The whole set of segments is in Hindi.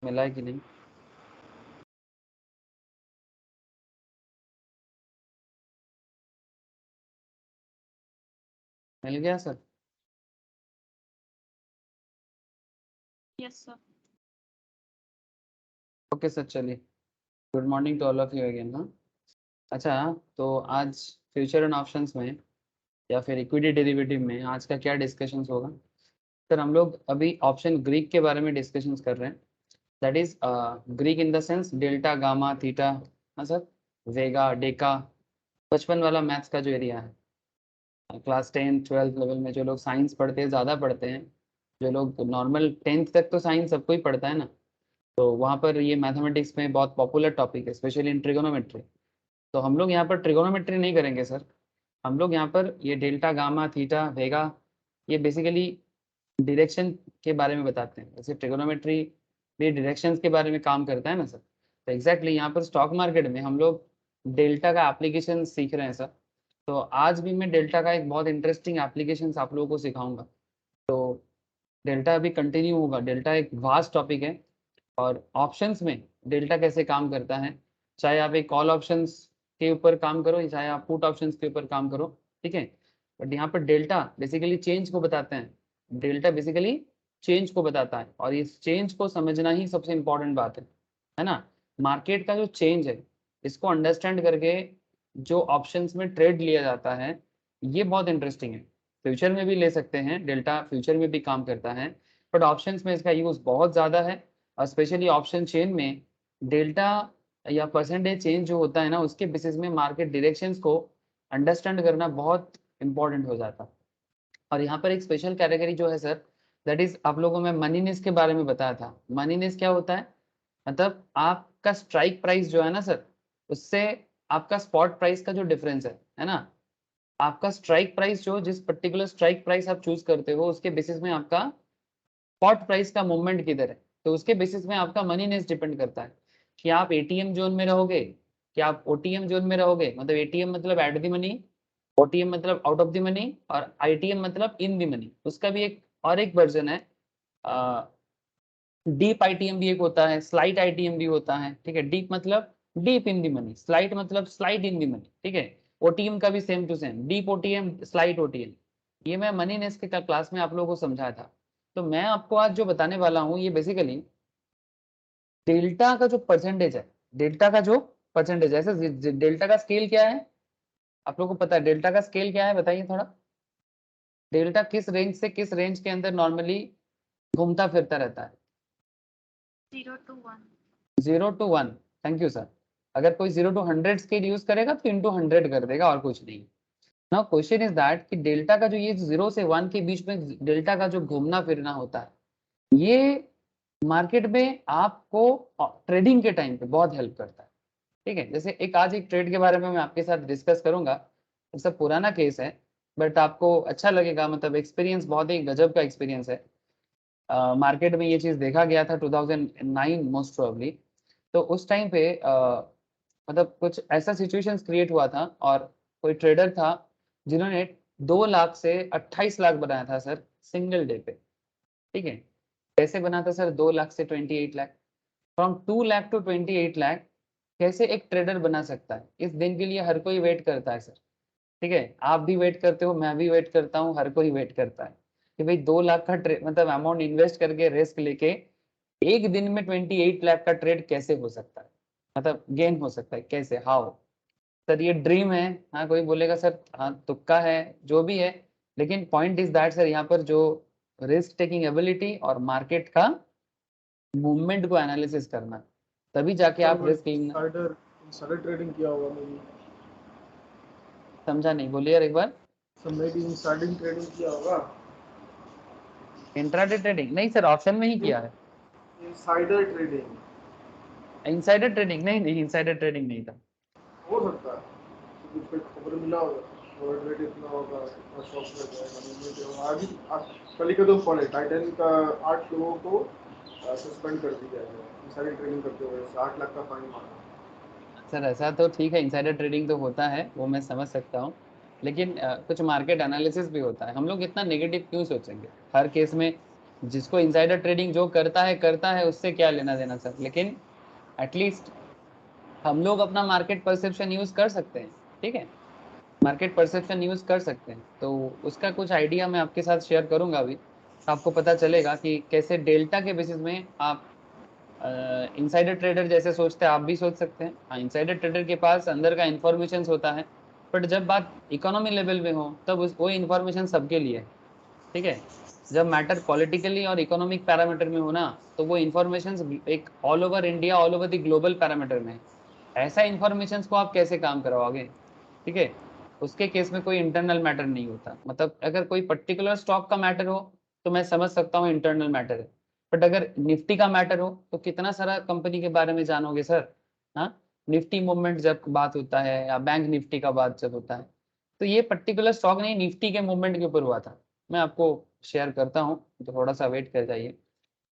मिला है कि नहीं? मिल गया sir? Yes sir. Okay sir, चलिए। Good morning to all of you again. हाँ, अच्छा, तो आज फ्यूचर एंड ऑप्शंस में या फिर इक्विटी डेरिवेटिव में आज का क्या डिस्कशंस होगा? सर, हम लोग अभी ऑप्शन ग्रीक के बारे में डिस्कशंस कर रहे हैं। That is Greek in the sense delta, gamma, theta. हाँ सर, वेगा, डेका, बचपन वाला मैथ्स का जो एरिया है। क्लास 10 12 लेवल में जो लोग साइंस पढ़ते हैं, ज़्यादा पढ़ते हैं। जो लोग नॉर्मल 10th तक तो साइंस सबको ही पढ़ता है ना, तो वहाँ पर ये मैथमेटिक्स में बहुत पॉपुलर टॉपिक है, स्पेशली इन ट्रिगोनोमेट्री। तो हम लोग यहाँ पर ट्रिगोनोमेट्री नहीं करेंगे सर। हम लोग यहाँ पर ये डेल्टा, गामा, थीटा, वेगा, ये बेसिकली डायरेक्शन के बारे में बताते हैं। जैसे ट्रिगोनोमेट्री भी डायरेक्शंस के बारे में काम करता है ना सर, तो एग्जैक्टली यहाँ पर स्टॉक मार्केट में हम लोग डेल्टा का एप्लीकेशन सीख रहे हैं सर। तो आज भी मैं डेल्टा का एक बहुत इंटरेस्टिंग एप्लीकेशन आप लोगों को सिखाऊंगा। तो डेल्टा अभी कंटिन्यू होगा। डेल्टा एक वास्ट टॉपिक है, और ऑप्शंस में डेल्टा कैसे काम करता है, चाहे आप एक कॉल ऑप्शंस के ऊपर काम करो या चाहे आप पुट ऑप्शंस के ऊपर काम करो, ठीक है। बट यहाँ पर डेल्टा बेसिकली चेंज को बताते हैं। डेल्टा बेसिकली चेंज को बताता है, और इस चेंज को समझना ही सबसे इंपॉर्टेंट बात है ना। मार्केट का जो चेंज है, इसको अंडरस्टैंड करके जो ऑप्शंस में ट्रेड लिया जाता है, ये बहुत इंटरेस्टिंग है। फ्यूचर में भी ले सकते हैं, डेल्टा फ्यूचर में भी काम करता है, बट ऑप्शंस में इसका यूज बहुत ज़्यादा है। और स्पेशली ऑप्शन चेन में डेल्टा या परसेंटेज चेंज जो होता है ना, उसके बेसिस में मार्केट डायरेक्शंस को अंडरस्टैंड करना बहुत इंपॉर्टेंट हो जाता है। और यहाँ पर एक स्पेशल कैटेगरी जो है सर, दैट इज आप लोगों को मैं मनीनेस के बारे में बताया था। मनीनेस क्या होता है? मतलब आपका स्ट्राइक प्राइस जो है ना सर, उससे आपका स्पॉट प्राइस का जो डिफरेंस है ना। आपका स्ट्राइक प्राइस जो जिस पर्टिकुलर स्ट्राइक प्राइस आप चूज करते हो, उसके बेसिस में आपका स्पॉट प्राइस का मूवमेंट किधर है, तो उसके बेसिस में आपका मनीनेस डिपेंड करता है कि आप एटीएम जोन में रहोगे, कि आप ओटीएम जोन में रहोगे। मतलब एटीएम मतलब एट द मनी, ओटीएम मतलब आउट ऑफ द मनी, और आईटीएम मतलब इन द मनी। उसका भी एक और एक वर्जन है। डीप आईटीएम भी एक होता है, स्लाइट आईटीएम भी होता है, ठीक है। डीप मतलब deep in the money, slight मतलब स्लाइट इन दी मनी, ठीक है। ओटीएम का भी same to same, deep OTM, slight OTM. ये मैं मनी नेस्ट के क्लास में आप लोगों को समझाया था। तो मैं आपको आज जो बताने वाला हूँ, ये बेसिकली डेल्टा का जो परसेंटेज है, डेल्टा का जो परसेंटेज है, ऐसे डेल्टा का स्केल क्या है आप लोगों को पता है? डेल्टा का स्केल क्या है बताइए थोड़ा। डेल्टा किस रेंज से किस रेंज के अंदर नॉर्मली घूमता फिरता रहता है? 0 to 1। 0 to 1। Thank you sir. अगर कोई 0 to 100 स्केल यूज करेगा तो इंटू 100 कर देगा, और कुछ नहीं। नाउ क्वेश्चन इज दैट कि डेल्टा का जो ये 0 से 1 के बीच में डेल्टा का जो घूमना फिरना होता है, ये मार्केट में आपको ट्रेडिंग के टाइम पे बहुत हेल्प करता है, ठीक है। जैसे एक आज एक ट्रेड के बारे में मैं आपके साथ डिस्कस करूंगा। ये सब पुराना केस है, बट आपको अच्छा लगेगा। मतलब एक्सपीरियंस बहुत ही गजब का एक्सपीरियंस है। मार्केट में ये चीज़ देखा गया था 2009 मोस्ट प्रोबेबली। तो उस टाइम पे मतलब कुछ ऐसा सिचुएशंस क्रिएट हुआ था, और कोई ट्रेडर था जिन्होंने 2 लाख से 28 लाख बनाया था सर, सिंगल डे पे, ठीक है। कैसे बना था सर 2 लाख से 28 लाख? फ्रॉम 2 लाख टू 28 लाख कैसे एक ट्रेडर बना सकता है? इस दिन के लिए हर कोई वेट करता है सर, ठीक है। आप भी वेट करते हो, मैं भी वेट करता हूँ, हर कोई वेट करता है कि भाई 2 लाख का मतलब अमाउंट इन्वेस्ट करके रिस्क लेके एक दिन में 28 लाख का ट्रेड कैसे हो सकता है, मतलब गेन हो सकता है कैसे, हाउ? सर ये ड्रीम है। हाँ, कोई बोलेगा सर हाँ तुक्का है, जो भी है, लेकिन पॉइंट इज दैट सर, यहाँ पर जो रिस्क टेकिंग एबिलिटी और मार्केट का मूवमेंट को एनालिसिस करना, तभी जाके सर आप वो रिस्क लेना। इनसाइडर इनसाइडर ट्रेडिंग किया होगा मेरी। समझा नहीं, बोलिए यार एक बार। सर मेरी इनसाइडिंग ट्रेडिंग किया होगा। इंट्राडे ट्रेडिंग नहीं सर, ऑप्शन में ही किया है। इनसाइडर ट्रेडिंग इनसाइडर ट्रेडिंग नहीं, नहीं इनसाइडर ट्रेडिंग नहीं था। हो सकता है, तो कुछ पे खबर मिला होगा और रेट इतना होगा, इतना शॉक लग जाएगा, नहीं होगा। आज ही कल ही का तो फॉल है, टाइटैनिक का 8 लोगों को सस्पेंड कर दिया है इनसाइडर ट्रेडिंग करते हुए, 8 लाख का फाइन मारा। सर ऐसा तो ठीक है, इनसाइडर ट्रेडिंग तो होता है, वो मैं समझ सकता हूँ। लेकिन कुछ मार्केट एनालिसिस भी होता है। हम लोग इतना नेगेटिव क्यों सोचेंगे हर केस में? जिसको इनसाइडर ट्रेडिंग जो करता है उससे क्या लेना देना सर, लेकिन एटलीस्ट हम लोग अपना मार्केट परसेप्शन यूज कर सकते हैं, ठीक है, मार्केट परसेप्शन यूज कर सकते हैं। तो उसका कुछ आइडिया मैं आपके साथ शेयर करूंगा अभी, आपको पता चलेगा कि कैसे डेल्टा के बेसिस में आप इनसाइडर ट्रेडर जैसे सोचते हैं आप भी सोच सकते हैं। हाँ, इनसाइडर ट्रेडर के पास अंदर का इन्फॉर्मेशन होता है, बट जब बात इकोनॉमी लेवल में हो तब वो इन्फॉर्मेशन सबके लिए है, ठीक है। जब मैटर पॉलिटिकली और इकोनॉमिक पैरामीटर में हो ना, तो वो इन्फॉर्मेशन एक all over India, all over the global parameter में है। ऐसा इन्फॉर्मेशन को आप कैसे काम करवाओगे, ठीक है। उसके केस में कोई इंटरनल मैटर नहीं होता। मतलब अगर कोई पर्टिकुलर स्टॉक का मैटर हो तो मैं समझ सकता हूँ इंटरनल मैटर है, बट अगर निफ्टी का मैटर हो तो कितना सारा कंपनी के बारे में जानोगे सर। हाँ, निफ्टी मूवमेंट जब बात होता है या बैंक निफ्टी का बात जब होता है, तो ये पर्टिकुलर स्टॉक नहीं, निफ्टी के मूवमेंट के ऊपर हुआ था। मैं आपको शेयर करता हूँ, तो थोड़ा सा वेट कर जाइए।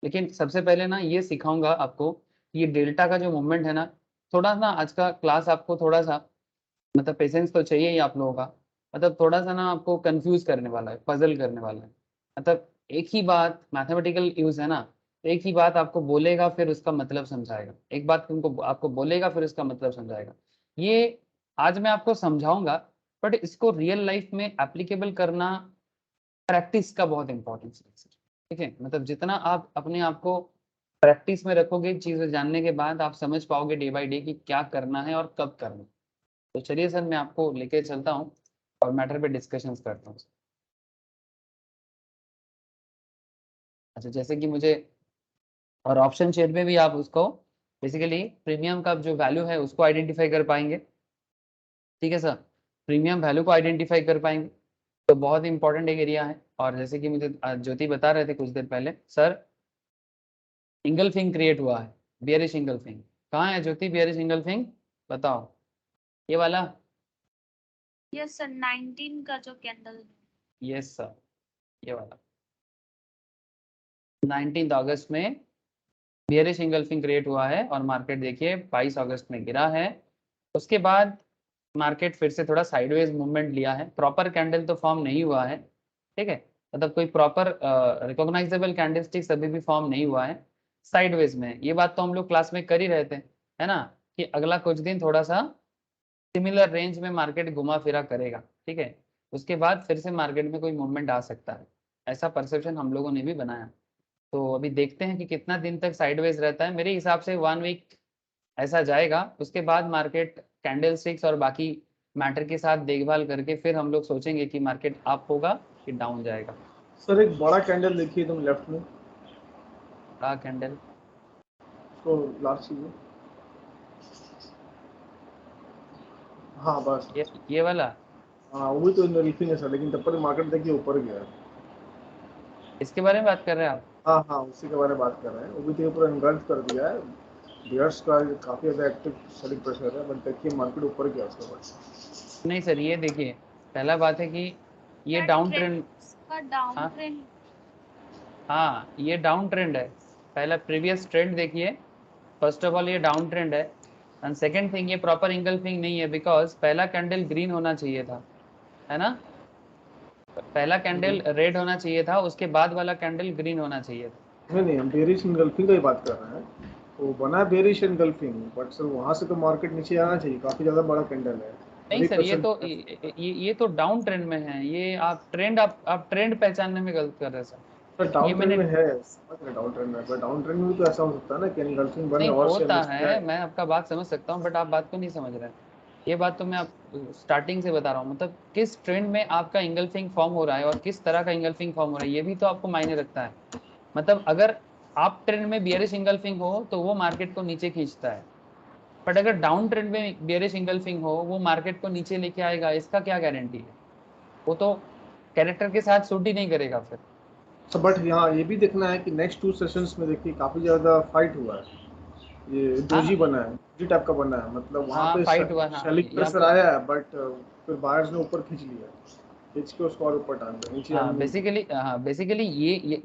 लेकिन सबसे पहले ना ये सिखाऊंगा आपको, ये डेल्टा का जो मूवमेंट है ना, थोड़ा ना आज का क्लास आपको थोड़ा सा, मतलब पेशेंस तो चाहिए ही आप लोगों का। मतलब थोड़ा सा ना आपको कंफ्यूज करने वाला है, पजल करने वाला है। मतलब एक ही बात मैथमेटिकल यूज है ना, तो एक ही बात आपको बोलेगा फिर उसका मतलब समझाएगा, एक बात तुमको आपको बोलेगा फिर उसका मतलब समझाएगा। ये आज मैं आपको समझाऊंगा, बट इसको रियल लाइफ में एप्लीकेबल करना, प्रैक्टिस का बहुत इंपॉर्टेंस है, ठीक है। मतलब जितना आप अपने आप को प्रैक्टिस में रखोगे चीजें जानने के बाद, आप समझ पाओगे डे बाय डे कि क्या करना है और कब करना है। तो चलिए सर, मैं आपको लेके चलता हूँ और मैटर पे डिस्कशंस करता हूँ। अच्छा, जैसे कि मुझे, और ऑप्शन शेड में भी आप उसको बेसिकली प्रीमियम का जो वैल्यू है उसको आइडेंटिफाई कर पाएंगे, ठीक है सर। प्रीमियम वैल्यू को आइडेंटिफाई कर पाएंगे, तो बहुत इंपॉर्टेंट एक एरिया है। और जैसे कि मुझे ज्योति बता रहे थे कुछ देर पहले सर, इंगल्फिंग क्रिएट हुआ है, बियरिश इंगल्फिंग। कहाँ है ज्योति बियरिश इंगल्फिंग, बताओ। ये वाला, यस सर, 19 का जो कैंडल। यस सर, ये वाला 19 अगस्त में बियरिश इंगल्फिंग क्रिएट हुआ है और मार्केट देखिए 22 अगस्त में गिरा है। उसके बाद मार्केट फिर से थोड़ा साइडवेज मूवमेंट लिया है, प्रॉपर कैंडल तो फॉर्म नहीं हुआ है, ठीक है। मतलब कोई प्रॉपर रिकॉग्नाइजेबल कैंडलस्टिक्स अभी भी फॉर्म नहीं हुआ है, साइडवेज में। ये बात तो हम लोग क्लास में कर ही रहे थे, है ना, कि अगला कुछ दिन थोड़ा सा सिमिलर रेंज में मार्केट घुमा फिरा करेगा, ठीक है। उसके बाद फिर से मार्केट में कोई मूवमेंट आ सकता है, ऐसा परसेप्शन हम लोगों ने भी बनाया। तो अभी देखते हैं कि कितना दिन तक साइडवेज रहता है। मेरे हिसाब से 1 वीक ऐसा जाएगा, उसके बाद मार्केट कैंडल स्टिक्स और बाकी मैटर के साथ देखभाल करके फिर हम लोग सोचेंगे कि मार्केट अप होगा कि डाउन जाएगा। सर एक बड़ा कैंडल देखिए तुम लेफ्ट में, बड़ा कैंडल, तो लास्ट चीज है। हाँ बस। ये वाला, हाँ वो भी तो इंगल्फिंग है सर, लेकिन तब पर मार्केट देखिए ऊपर गया है। इसके बारे में बात कर रहे हैं आप। हाँ हाँ, उसी के बारे में बात कर रहे हैं। वो भी तो पूरा इन्गल्फ कर दिया है। बियर्स का काफ़ी ज़्यादा एक्टिव सेलिंग प्रेशर है, बट देखिए मार्केट ऊपर गया उसके बाद। नहीं सर, ये देखिए, पहला बात है कि ये डाउन ट्रेंड, का डाउन हाँ ट्रेंड। हाँ, ये डाउन ट्रेंड है। पहला प्रीवियस ट्रेंड देखिए, फर्स्ट ऑफ ऑल ये डाउन ट्रेंड है, एंड सेकंड थिंग ये प्रॉपर इंगल्फिंग नहीं है, बिकॉज पहला कैंडल ग्रीन होना चाहिए था, है ना। पहला कैंडल रेड होना चाहिए था, उसके बाद वाला कैंडल ग्रीन होना चाहिए था। नहीं नहीं, हम बेरिश इनगल्फिंग का ही बात कर रहे हैं। तो बना बेरिश इनगल्फिंग, बट सर वहाँ से तो मार्केट नीचे आना चाहिए, काफ़ी ज़्यादा बड़ा कैंडल है। नहीं सर, ये 30% तो ये तो डाउन ट्रेंड में है। ये आप ट्रेंड, आप ट्रेंड पहचानने में गलत कर रहे हैं सर। सर ये डाउन ट्रेंड मैंने, में है, समझ रहे डाउन ट्रेंड में, पर डाउन ट्रेंड में भी तो ऐसा हो सकता है ना कि इनगल्फिंग बने नहीं और शेयर होता नीचे है, जाए। मैं आपका बात समझ सकता हूँ, बट आप बात को नहीं समझ रहे हैं। ये बात तो मैं आप स्टार्टिंग से बता रहा हूँ, मतलब किस ट्रेंड में आपका इंगल्फिंग फॉर्म हो रहा है और किस तरह का इंगल्फिंग फॉर्म हो रहा है, ये भी तो आपको मायने रखता है। मतलब अगर आप ट्रेंड में बियरिश इंगल्फिंग हो तो वो मार्केट को नीचे खींचता है, बट अगर डाउन ट्रेंड में बियरिश इंगल्फिंग हो वो मार्केट को नीचे लेके आएगा, इसका क्या गारंटी है। वो तो कैरेक्टर के साथ सूट ही नहीं करेगा फिर। तो बट यहाँ ये भी देखना है कि नेक्स्ट 2 सेशंस में देखिए काफ़ी ज़्यादा फाइट हुआ है। ये डोजी हाँ बना है, डोजी टाइप का बना है, मतलब वहाँ हाँ, पे फाइट हुआ, हाँ सेलिंग यहाँ प्रेशर पे। आया है, बट फिर बायर्स ने ऊपर खींच लिया, खींच के उसको और ऊपर टांग दिया, नीचे आने हाँ नहीं दिया। बेसिकली, हाँ बेसिकली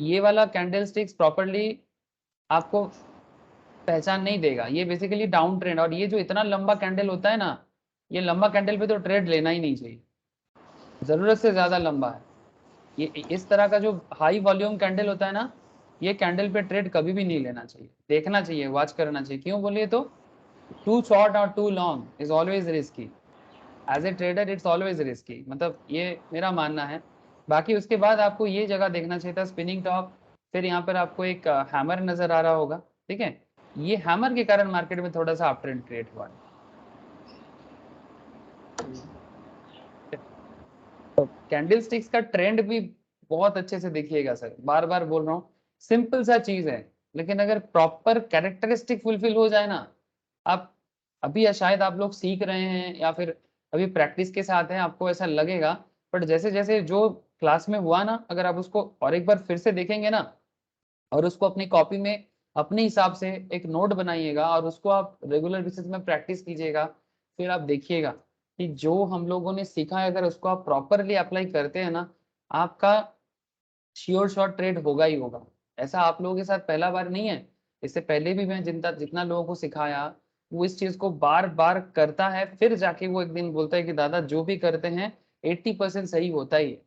ये वाला कैंडल स्टिक्स प्रॉपरली आपको पहचान नहीं देगा। ये बेसिकली डाउन ट्रेंड, और ये जो इतना लंबा कैंडल होता है ना, ये लंबा कैंडल पे तो ट्रेड लेना ही नहीं चाहिए, जरूरत से ज्यादा लंबा है। ये इस तरह का जो हाई वॉल्यूम कैंडल होता है ना, ये कैंडल पे ट्रेड कभी भी नहीं लेना चाहिए, देखना चाहिए, वॉच करना चाहिए। क्यों बोलिए तो टू शॉर्ट और too long is always risky, as a trader it's always risky, मतलब ये मेरा मानना है। बाकी उसके बाद आपको ये जगह देखना चाहिए था स्पिनिंग टॉप, फिर यहाँ पर आपको एक हैमर नजर आ रहा होगा, ठीक है। ये हैमर के कारण मार्केट में थोड़ा सा अप ट्रेंड क्रिएट हुआ है। तो कैंडल स्टिक्स का ट्रेंड भी बहुत अच्छे से देखिएगा सर, बार बार बोल रहा हूँ, सिंपल सा चीज है, लेकिन अगर प्रॉपर कैरेक्टरिस्टिक फुलफिल हो जाए ना, आप अभी या शायद आप लोग सीख रहे हैं या फिर अभी प्रैक्टिस के साथ हैं, आपको ऐसा लगेगा, बट जैसे जैसे जो क्लास में हुआ ना, अगर आप उसको और एक बार फिर से देखेंगे ना, और उसको अपनी कॉपी में अपने हिसाब से एक नोट बनाइएगा और उसको आप रेगुलर बेसिस में प्रैक्टिस कीजिएगा, फिर आप देखिएगा कि जो हम लोगों ने सीखा है अगर उसको आप प्रॉपरली अप्लाई करते हैं ना, आपका श्योर शॉट ट्रेड होगा ही होगा। ऐसा आप लोगों के साथ पहला बार नहीं है, इससे पहले भी मैं जितना जितना लोगों को सिखाया, वो इस चीज को बार बार करता है, फिर जाके वो एक दिन बोलता है कि दादा जो भी करते हैं 80% सही होता ही है।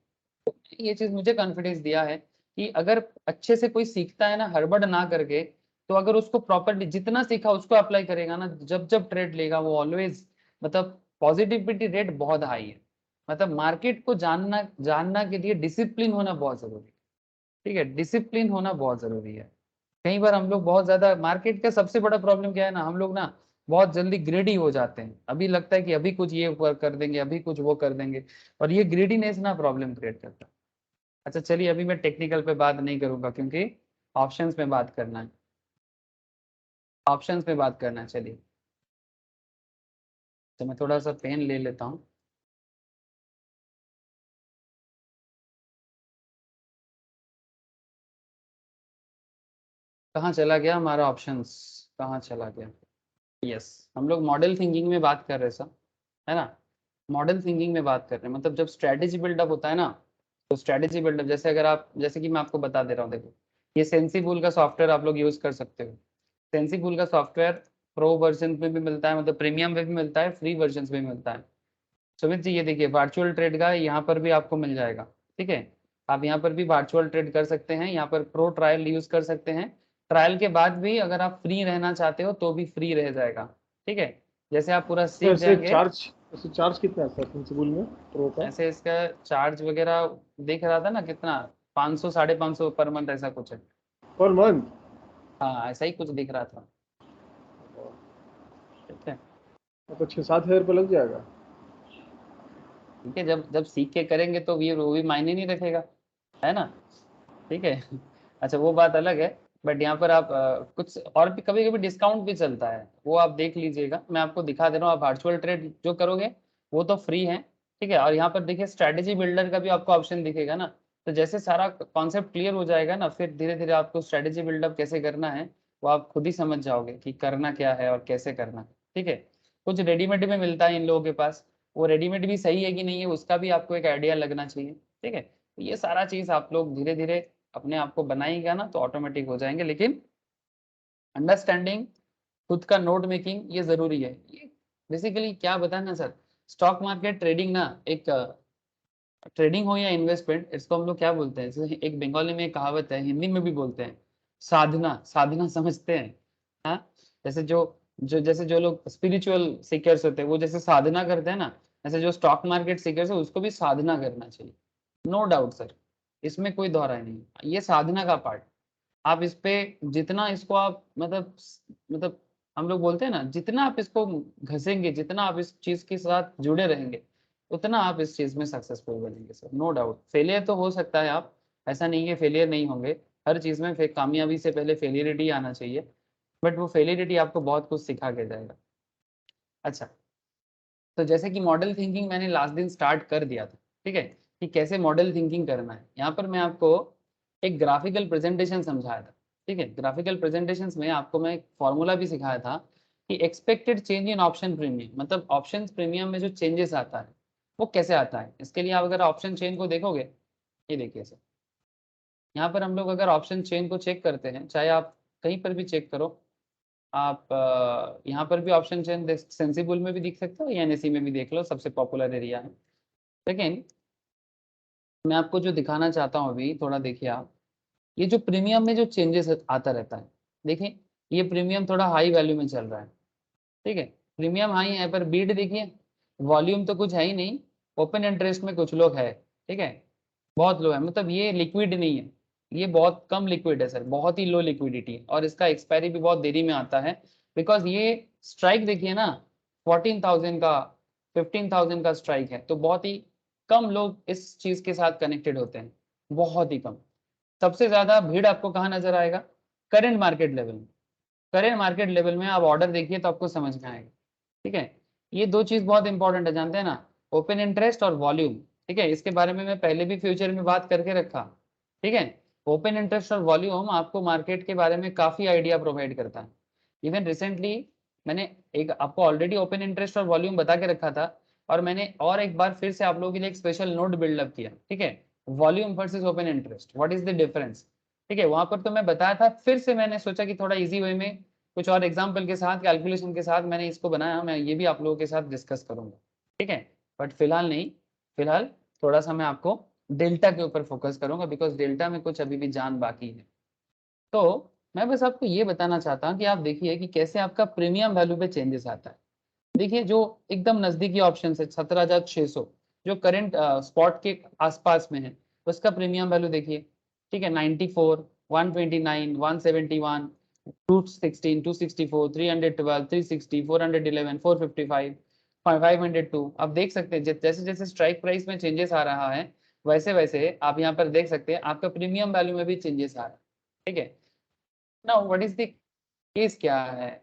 तो ये चीज मुझे कॉन्फिडेंस दिया है कि अगर अच्छे से कोई सीखता है ना, हड़बड़ ना करके, तो अगर उसको प्रॉपरली जितना सीखा उसको अप्लाई करेगा ना, जब जब ट्रेड लेगा वो ऑलवेज, मतलब पॉजिटिविटी रेट बहुत हाई है। मतलब मार्केट को जानना जानना के लिए डिसिप्लिन होना बहुत जरूरी है, ठीक है, डिसिप्लिन होना बहुत जरूरी है। कई बार हम लोग बहुत ज्यादा, मार्केट का सबसे बड़ा प्रॉब्लम क्या है ना, हम लोग ना बहुत जल्दी ग्रेडी हो जाते हैं, अभी लगता है कि अभी कुछ ये कर देंगे, अभी कुछ वो कर देंगे, और ये ग्रेडीनेस ना प्रॉब्लम क्रिएट करता है। अच्छा चलिए, अभी मैं टेक्निकल पे बात नहीं करूंगा क्योंकि ऑप्शंस में बात करना है, ऑप्शंस पे बात करना है। चलिए, तो मैं थोड़ा सा पेन ले लेता हूँ। कहाँ चला गया हमारा ऑप्शंस, कहाँ चला गया? यस, हम लोग मॉडल थिंकिंग में बात कर रहे सर, है ना। मॉडल थिंकिंग में बात कर रहे हैं, मतलब जब स्ट्रेटेजी बिल्डअप होता है ना, तो स्ट्रेटेजी बिल्डअप जैसे अगर आप, जैसे कि मैं आपको बता दे रहा हूँ, देखो ये सेंसीबुल का सॉफ्टवेयर आप लोग यूज कर सकते हो। सेंसीबुल का सॉफ्टवेयर प्रो वर्जन में भी मिलता है, मतलब प्रीमियम में भी मिलता है, फ्री वर्जन में भी मिलता है। सुमित जी ये देखिए वर्चुअल ट्रेड का यहाँ पर भी आपको मिल जाएगा, ठीक है। आप यहाँ पर भी वर्चुअल ट्रेड कर सकते हैं, यहाँ पर प्रो ट्रायल यूज कर सकते हैं, ट्रायल के बाद भी अगर आप फ्री रहना चाहते हो तो भी फ्री रह जाएगा, ठीक है। जैसे आप पूरा सीख जाएंगे। ऐसे चार्ज कितना है सर प्रिंसिपल में प्रो का? ऐसे इसका चार्ज वगैरह देख रहा था ना कितना, 500 550 पर मंथ ऐसा कुछ है। Per month? हाँ ऐसा ही कुछ दिख रहा था, ठीक है। तो 6-7 हज़ार रुपये लग जाएगा। ठीक है, जब जब सीख के करेंगे तो ये वो भी मायने नहीं रखेगा, है ना, ठीक है। अच्छा वो बात अलग है, बट यहाँ पर आप कुछ और भी कभी कभी डिस्काउंट भी चलता है, वो आप देख लीजिएगा, मैं आपको दिखा दे रहा हूँ। आप वर्चुअल ट्रेड जो करोगे वो तो फ्री है, ठीक है। और यहाँ पर देखिए स्ट्रेटेजी बिल्डर का भी आपको ऑप्शन दिखेगा ना, तो जैसे सारा कॉन्सेप्ट क्लियर हो जाएगा ना, फिर धीरे धीरे आपको स्ट्रेटेजी बिल्डअप कैसे करना है वो आप खुद ही समझ जाओगे कि करना क्या है और कैसे करना है, ठीक है। कुछ रेडीमेड में मिलता है इन लोगों के पास, वो रेडीमेड भी सही है कि नहीं है उसका भी आपको एक आइडिया लगना चाहिए, ठीक है। तो ये सारा चीज आप लोग धीरे धीरे अपने आप को बनाएगा ना तो ऑटोमेटिक हो जाएंगे, लेकिन अंडरस्टैंडिंग, खुद का नोट मेकिंग ये जरूरी है। ये बेसिकली क्या बताना सर, स्टॉक मार्केट ट्रेडिंग ना एक ट्रेडिंग हो या इन्वेस्टमेंट, इसको हम लोग क्या बोलते हैं, जैसे एक बंगाली में एक कहावत है, हिंदी में भी बोलते हैं, साधना, साधना समझते हैं। हाँ, जैसे जैसे जो लोग स्पिरिचुअल सीकर्स होते हैं वो जैसे साधना करते हैं ना, ऐसे जो स्टॉक मार्केट सीकर्स है उसको भी साधना करना चाहिए, नो डाउट सर, इसमें कोई दोहराई नहीं, ये साधना का पार्ट। आप इस पे जितना इसको आप मतलब हम लोग बोलते हैं ना, जितना आप इसको घसेंगे, जितना आप इस चीज के साथ जुड़े रहेंगे, उतना आप इस चीज में सक्सेसफुल बनेंगे सर, नो डाउट। फेलियर तो हो सकता है, आप ऐसा नहीं है फेलियर नहीं होंगे, हर चीज में कामयाबी से पहले फेलियरिटी आना चाहिए, बट वो फेलियरिटी आपको बहुत कुछ सिखा के जाएगा। अच्छा, तो जैसे कि मॉडल थिंकिंग मैंने लास्ट दिन स्टार्ट कर दिया था, ठीक है, कि कैसे मॉडल थिंकिंग करना है। यहाँ पर मैं आपको एक ग्राफिकल प्रेजेंटेशन समझाया था, ठीक है। ग्राफिकल प्रेजेंटेशंस में आपको मैं एक फॉर्मूला भी सिखाया था कि expected change in option premium, मतलब ऑप्शन प्रीमियम में जो चेंजेस आता है वो कैसे आता है। इसके लिए आप अगर ऑप्शन चेन को देखोगे, ये देखिए सर, यहाँ पर हम लोग अगर ऑप्शन चेन को चेक करते हैं, चाहे आप कहीं पर भी चेक करो, आप यहाँ पर भी ऑप्शन चेन सेंसिबल में भी दिख सकते हो, एनएससी में भी देख लो, सबसे पॉपुलर एरिया है। लेकिन मैं आपको जो दिखाना चाहता हूँ अभी, थोड़ा देखिए आप, ये जो प्रीमियम में जो चेंजेस आता रहता है, देखिए ये प्रीमियम थोड़ा हाई वैल्यू में चल रहा है, ठीक है, प्रीमियम हाई है, पर बीट देखिए वॉल्यूम तो कुछ है ही नहीं, ओपन इंटरेस्ट में कुछ लोग है, ठीक है, बहुत लो है, मतलब ये लिक्विड नहीं है, ये बहुत कम लिक्विड है सर, बहुत ही लो लिक्विडिटी है, और इसका एक्सपायरी भी बहुत देरी में आता है, बिकॉज ये स्ट्राइक देखिए ना 14,000 का 15,000 का स्ट्राइक है, तो बहुत ही कम लोग इस चीज के साथ कनेक्टेड होते हैं, बहुत ही कम। सबसे ज्यादा भीड़ आपको कहाँ नजर आएगा? करेंट मार्केट लेवल में, करेंट मार्केट लेवल में आप ऑर्डर देखिए तो आपको समझ में आएगा, ठीक है। ये दो चीज बहुत इंपॉर्टेंट है, जानते हैं ना, ओपन इंटरेस्ट और वॉल्यूम, ठीक है, इसके बारे में मैं पहले भी फ्यूचर में बात करके रखा, ठीक है। ओपन इंटरेस्ट और वॉल्यूम आपको मार्केट के बारे में काफी आइडिया प्रोवाइड करता है। इवन रिसेंटली मैंने एक आपको ऑलरेडी ओपन इंटरेस्ट और वॉल्यूम बता के रखा था, और मैंने और एक बार फिर से आप लोगों के लिए एक स्पेशल नोट बिल्डअप किया, ठीक है, volume versus open interest, what is the difference, ठीक है, वहां पर तो मैं बताया था, फिर से मैंने सोचा कि थोड़ा इजी वे में कुछ और एग्जाम्पल के साथ, कैलकुलेशन के साथ मैंने इसको बनाया, मैं ये भी आप लोगों के साथ डिस्कस करूंगा, ठीक है। बट फिलहाल नहीं, फिलहाल थोड़ा सा मैं आपको डेल्टा के ऊपर फोकस करूंगा, बिकॉज डेल्टा में कुछ अभी भी जान बाकी है। तो मैं बस आपको ये बताना चाहता हूँ कि आप देखिए कि कैसे आपका प्रीमियम वैल्यू पे चेंजेस आता है। देखिए जो एकदम नजदीकी ऑप्शन है 17,600, जो करंट स्पॉट के आसपास में है, उसका प्रीमियम वैल्यू देखिए, ठीक है, 94, 129, 171, 216, 264, 312, 360, 411, 455, 502। आप देख सकते हैं जैसे जैसे स्ट्राइक प्राइस में चेंजेस आ रहा है, वैसे वैसे आप यहाँ पर देख सकते हैं आपका प्रीमियम वैल्यू में भी चेंजेस आ रहा है, ठीक है। Now what is the case, क्या है,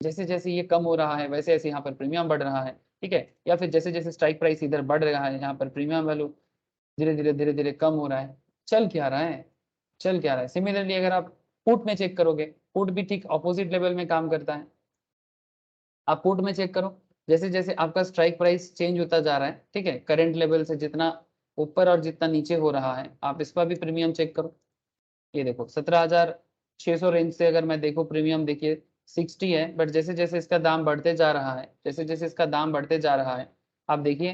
जैसे जैसे ये कम हो रहा है वैसे वैसे यहाँ पर प्रीमियम बढ़ रहा है, ठीक है, या फिर जैसे जैसे स्ट्राइक प्राइस इधर बढ़ रहा है, यहाँ पर प्रीमियम वैल्यू धीरे धीरे कम हो रहा है, चल क्या रहा है, चल क्या रहा है। सिमिलरली अगर आप पुट में चेक करोगे, पुट भी ठीक अपोजिट लेवल में काम करता है। आप पुट में चेक करो, जैसे जैसे आपका स्ट्राइक प्राइस चेंज होता जा रहा है, ठीक है, करंट लेवल से जितना ऊपर और जितना नीचे हो रहा है, आप इस पर भी प्रीमियम चेक करो। ये देखो 17,600 रेंज से अगर मैं देखो प्रीमियम देखिए 60 है, बट जैसे जैसे इसका दाम बढ़ते जा रहा है, जैसे जैसे इसका दाम बढ़ते जा रहा है, आप देखिए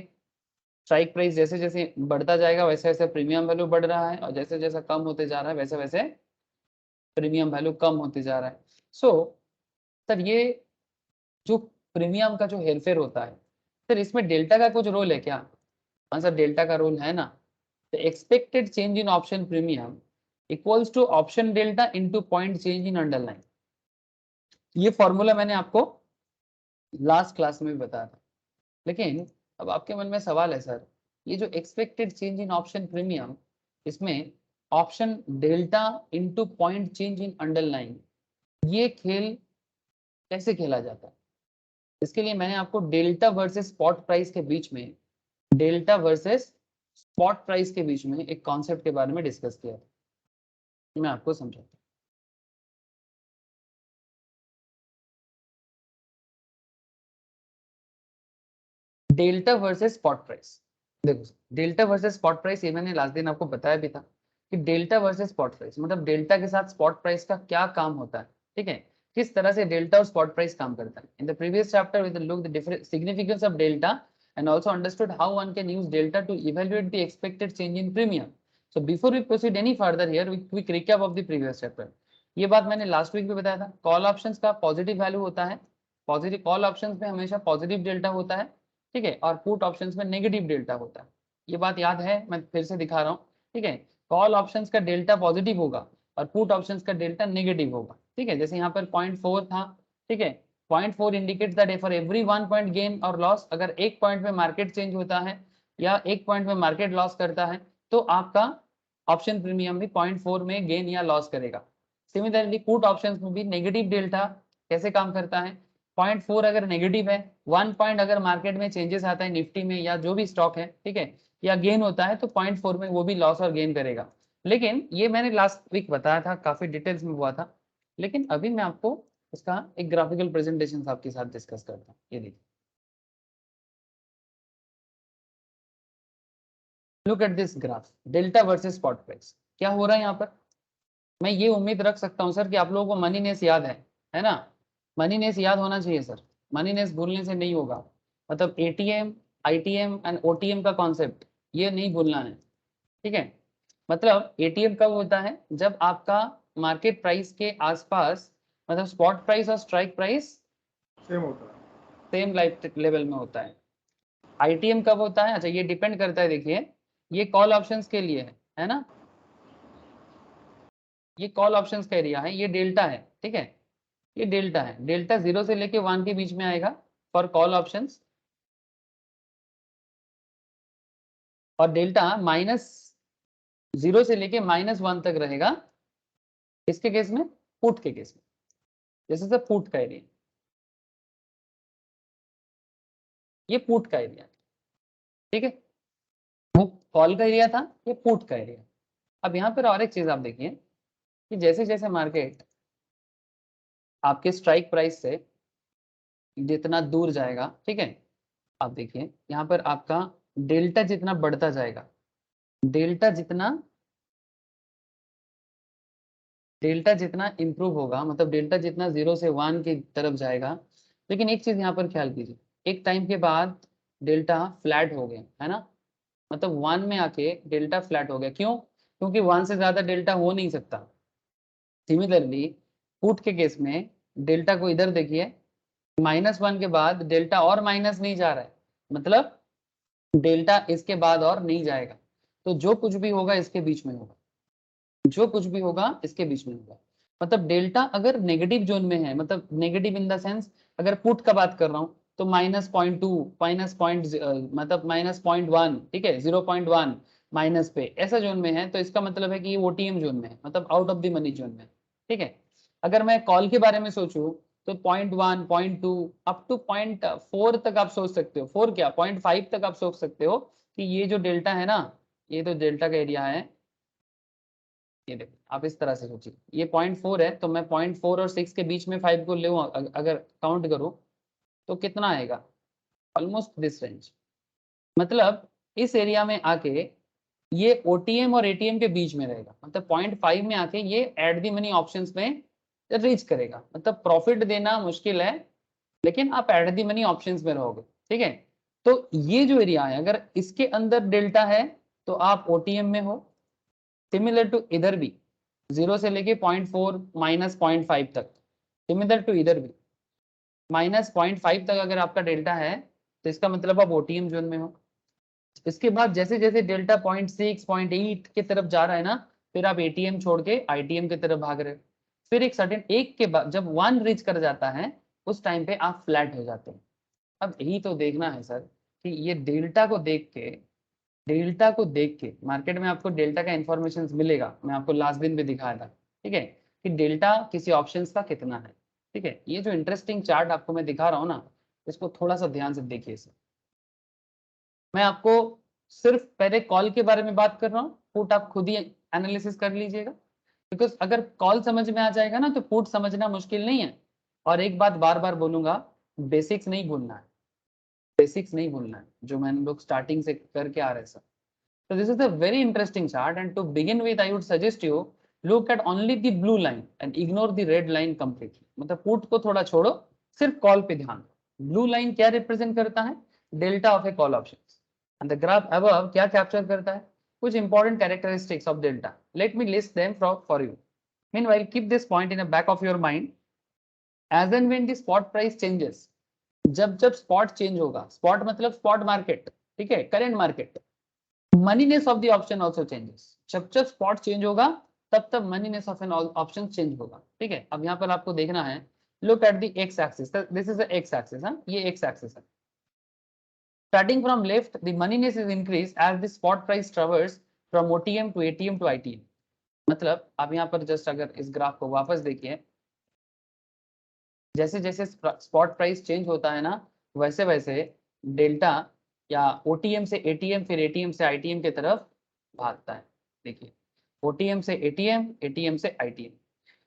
स्ट्राइक प्राइस जैसे जैसे बढ़ता जाएगा वैसे वैसे प्रीमियम वैल्यू बढ़ रहा है, और जैसे जैसा कम होते जा रहा है वैसे वैसे प्रीमियम वैल्यू कम होते जा रहा है। सो सर ये जो प्रीमियम का जो हेरफेर होता है, सर इसमें डेल्टा का कुछ रोल है क्या? हाँ सर, डेल्टा का रोल है ना। The expected change in option premium equals to option delta into point change in underlying। ये फॉर्मूला मैंने आपको लास्ट क्लास में भी बताया था, लेकिन अब आपके मन में सवाल है सर, ये जो expected change in option premium, इसमें option delta into point change in underline, ये खेल कैसे खेला जाता है? इसके लिए मैंने आपको डेल्टा वर्सेस स्पॉट प्राइस के बीच में, डेल्टा वर्सेस स्पॉट प्राइस के बीच में एक कॉन्सेप्ट के बारे में डिस्कस किया था, मैं आपको समझाता हूँ। डेल्टा वर्सेस स्पॉट प्राइस, देखो डेल्टा वर्सेस स्पॉट प्राइस, ये मैंने लास्ट दिन आपको बताया भी था कि डेल्टा वर्सेस स्पॉट प्राइस मतलब डेल्टा के साथ स्पॉट प्राइस का क्या काम होता है, ठीक है, किस तरह से डेल्टा और स्पॉट प्राइस काम करता है। In the previous chapter we look the different significance of delta and also understood how one can use delta to evaluate the expected change in premium. So before we proceed any further here, we quick recap of the previous chapter। ये बात मैंने लास्ट वीक भी बताया था, कॉल ऑप्शंस का पॉजिटिव वैल्यू होता है, पॉजिटिव कॉल ऑप्शंस में हमेशा पॉजिटिव डेल्टा होता है, ठीक है, और पुट ऑप्शंस में नेगेटिव डेल्टा होता है। ये बात याद है, मैं फिर से दिखा रहा हूँ, ठीक है, कॉल ऑप्शंस का डेल्टा पॉजिटिव होगा और पुट ऑप्शंस का डेल्टा नेगेटिव होगा, ठीक है, जैसे यहाँ पर 0.4 था, ठीक है, 0.4 indicates that for every 1 point gain और लॉस, अगर एक पॉइंट में मार्केट चेंज होता है या एक पॉइंट में मार्केट लॉस करता है, तो आपका ऑप्शन प्रीमियम भी 0.4 में गेन या लॉस करेगा। सिमिलरली पुट ऑप्शंस में भी नेगेटिव डेल्टा कैसे काम करता है, 0.4 अगर नेगेटिव है, 1 पॉइंट अगर मार्केट में चेंजेस आता है निफ्टी में या जो भी स्टॉक है, ठीक है, या गेन होता है, तो 0.4 में वो भी लॉस और गेन करेगा। लेकिन ये मैंने लास्ट वीक बताया था, काफी डिटेल्स में हुआ था, लेकिन अभी मैं आपको इसका एक ग्राफिकल प्रेजेंटेशन आपके साथ डिस्कस करता हूँ। ये देखिए, look at this graph, delta versus spot price, क्या हो रहा है यहाँ पर। मैं ये उम्मीद रख सकता हूँ सर कि आप लोगों को मनीनेस याद है ना, मनीनेस याद होना चाहिए सर, मनीनेस भूलने से नहीं होगा, मतलब एटीएम, आईटीएम एंड ओटीएम का कॉन्सेप्ट ये नहीं भूलना है, ठीक है। मतलब एटीएम कब होता है, जब आपका मार्केट प्राइस के आसपास, मतलब स्पॉट प्राइस और स्ट्राइक प्राइस सेम होता है। सेम लेवल में होता है। आईटीएम कब होता है, अच्छा ये डिपेंड करता है, देखिए ये कॉल ऑप्शंस के लिए है ना, ये कॉल ऑप्शंस का एरिया है, ये डेल्टा है, ठीक है, ये डेल्टा है, डेल्टा 0 से लेके 1 के बीच में आएगा फॉर कॉल ऑप्शंस, और डेल्टा -0 से लेके -1 तक रहेगा इसके केस में, पुट के केस में, जैसे सर पुट का एरिया, ये पुट का एरिया, ठीक है, वो कॉल का एरिया था, ये पुट का एरिया। अब यहाँ पर और एक चीज आप देखिए कि जैसे जैसे मार्केट आपके स्ट्राइक प्राइस से जितना दूर जाएगा, ठीक है, आप देखिए यहाँ पर आपका डेल्टा जितना बढ़ता जाएगा, डेल्टा जितना इंप्रूव होगा, मतलब डेल्टा जितना 0 से 1 की तरफ जाएगा, लेकिन एक चीज यहाँ पर ख्याल कीजिए, एक टाइम के बाद डेल्टा फ्लैट हो गया है ना, मतलब 1 में आके डेल्टा फ्लैट हो गया, क्यों, क्योंकि 1 से ज्यादा डेल्टा हो नहीं सकता। सिमिलरली पुट के केस में डेल्टा को इधर देखिए, -1 के बाद डेल्टा और माइनस नहीं जा रहा है, मतलब डेल्टा इसके बाद और नहीं जाएगा, तो जो कुछ भी होगा इसके बीच में होगा, जो कुछ भी होगा इसके बीच में होगा, मतलब डेल्टा अगर नेगेटिव जोन में है, मतलब नेगेटिव इन द सेंस, अगर पुट का बात कर रहा हूँ तो -0.2 मतलब -0.1, ठीक है, 0.1 माइनस पे ऐसा जोन में है, तो इसका मतलब है कि ये ओटीएम जोन में है, मतलब out of the money zone में, ठीक है। अगर मैं कॉल के बारे में सोचूं तो 0.1 0.2 अप टू 0.4 तक आप सोच सकते हो, 4 क्या 0.5 तक आप सोच सकते हो कि ये जो डेल्टा है ना, ये तो डेल्टा का एरिया है, ये देखो आप इस तरह से सोचिए, ये 0.4 है, तो मैं 0.4 और 6 के बीच में 5 को ले अगर काउंट करूं तो कितना आएगा, ऑलमोस्ट दिस रेंज, मतलब इस एरिया में आके ये ओटीएम और एटीएम के बीच में रहेगा, मतलब 0.5 में आके ये एट दी मनी ऑप्शंस में रीच करेगा, मतलब प्रॉफिट देना मुश्किल है, लेकिन आप एट दी मनी ऑप्शंस में रहोगे, ठीक है। तो ये जो एरिया है अगर इसके अंदर डेल्टा है तो आप ओटीएम में हो, सिमिलर टू इधर भी 0 से लेके 0.4 -0.5 तक, सिमिलर टू इधर भी -0.5 तक अगर आपका डेल्टा है तो इसका मतलब आप ओटीएम जोन में हो। इसके बाद जैसे जैसे डेल्टा 0.6 0.8 की तरफ जा रहा है ना, फिर आप एटीएम छोड़ के आईटीएम की तरफ भाग रहे हो, फिर एक सर्टेन एक के बाद जब 1 रीच कर जाता है उस टाइम पे आप फ्लैट हो जाते हैं। अब यही तो देखना है सर कि ये डेल्टा को देख के मार्केट में आपको डेल्टा का इंफॉर्मेशन मिलेगा, मैं आपको लास्ट दिन भी दिखाया था, ठीक है, कि डेल्टा किसी ऑप्शंस का कितना है, ठीक है। ये जो इंटरेस्टिंग चार्ट आपको मैं दिखा रहा हूँ ना, इसको थोड़ा सा ध्यान से देखिए इसे, मैं आपको सिर्फ पहले कॉल के बारे में बात कर रहा हूँ, पुट आप खुद ही एनालिसिस कर लीजिएगा, बिकॉज अगर कॉल समझ में आ जाएगा ना तो पुट समझना मुश्किल नहीं है। और एक बात बार बार बोलूंगा, बेसिक्स नहीं भूलना है, बेसिक्स नहीं भूलना है, जो मैंने लोग स्टार्टिंग से करके आ रहे हैं sir. So this is a very interesting chart, and to begin with, I would suggest you look at only the blue line and ignore the red line completely. मतलब पुट को थोड़ा छोड़ो, सिर्फ कॉल पे ध्यान दो। ब्लू लाइन क्या रिप्रेजेंट करता है, delta of A call option, and the graph above क्या कैप्चर करता है, कुछ important characteristics of delta. Let me list them for you. Meanwhile, keep this point in the back of your mind. As and when the spot price changes, जब जब स्पॉट चेंज होगा, स्पॉट मतलब स्पॉट मार्केट, ठीक है, current market, moneyness of the option also changes, जब जब स्पॉट चेंज होगा तब तब moneyness of an option change होगा, ठीक है। अब यहाँ पर आपको देखना है, look at the X axis, this is X axis, ये एक्स एक्सिस है। Starting from left the moneyness is increase as the spot price traverse from OTM to ATM to ITM. मतलब आप यहाँ पर जस्ट अगर इस ग्राफ को वापस देखिए, जैसे जैसे स्पॉट प्राइस चेंज होता है ना, वैसे वैसे डेल्टा या ओटीएम से एटीएम फिर एटीएम से आईटीएम की तरफ भागता है। देखिए ओटीएम से एटीएम, एटीएम से आईटीएम।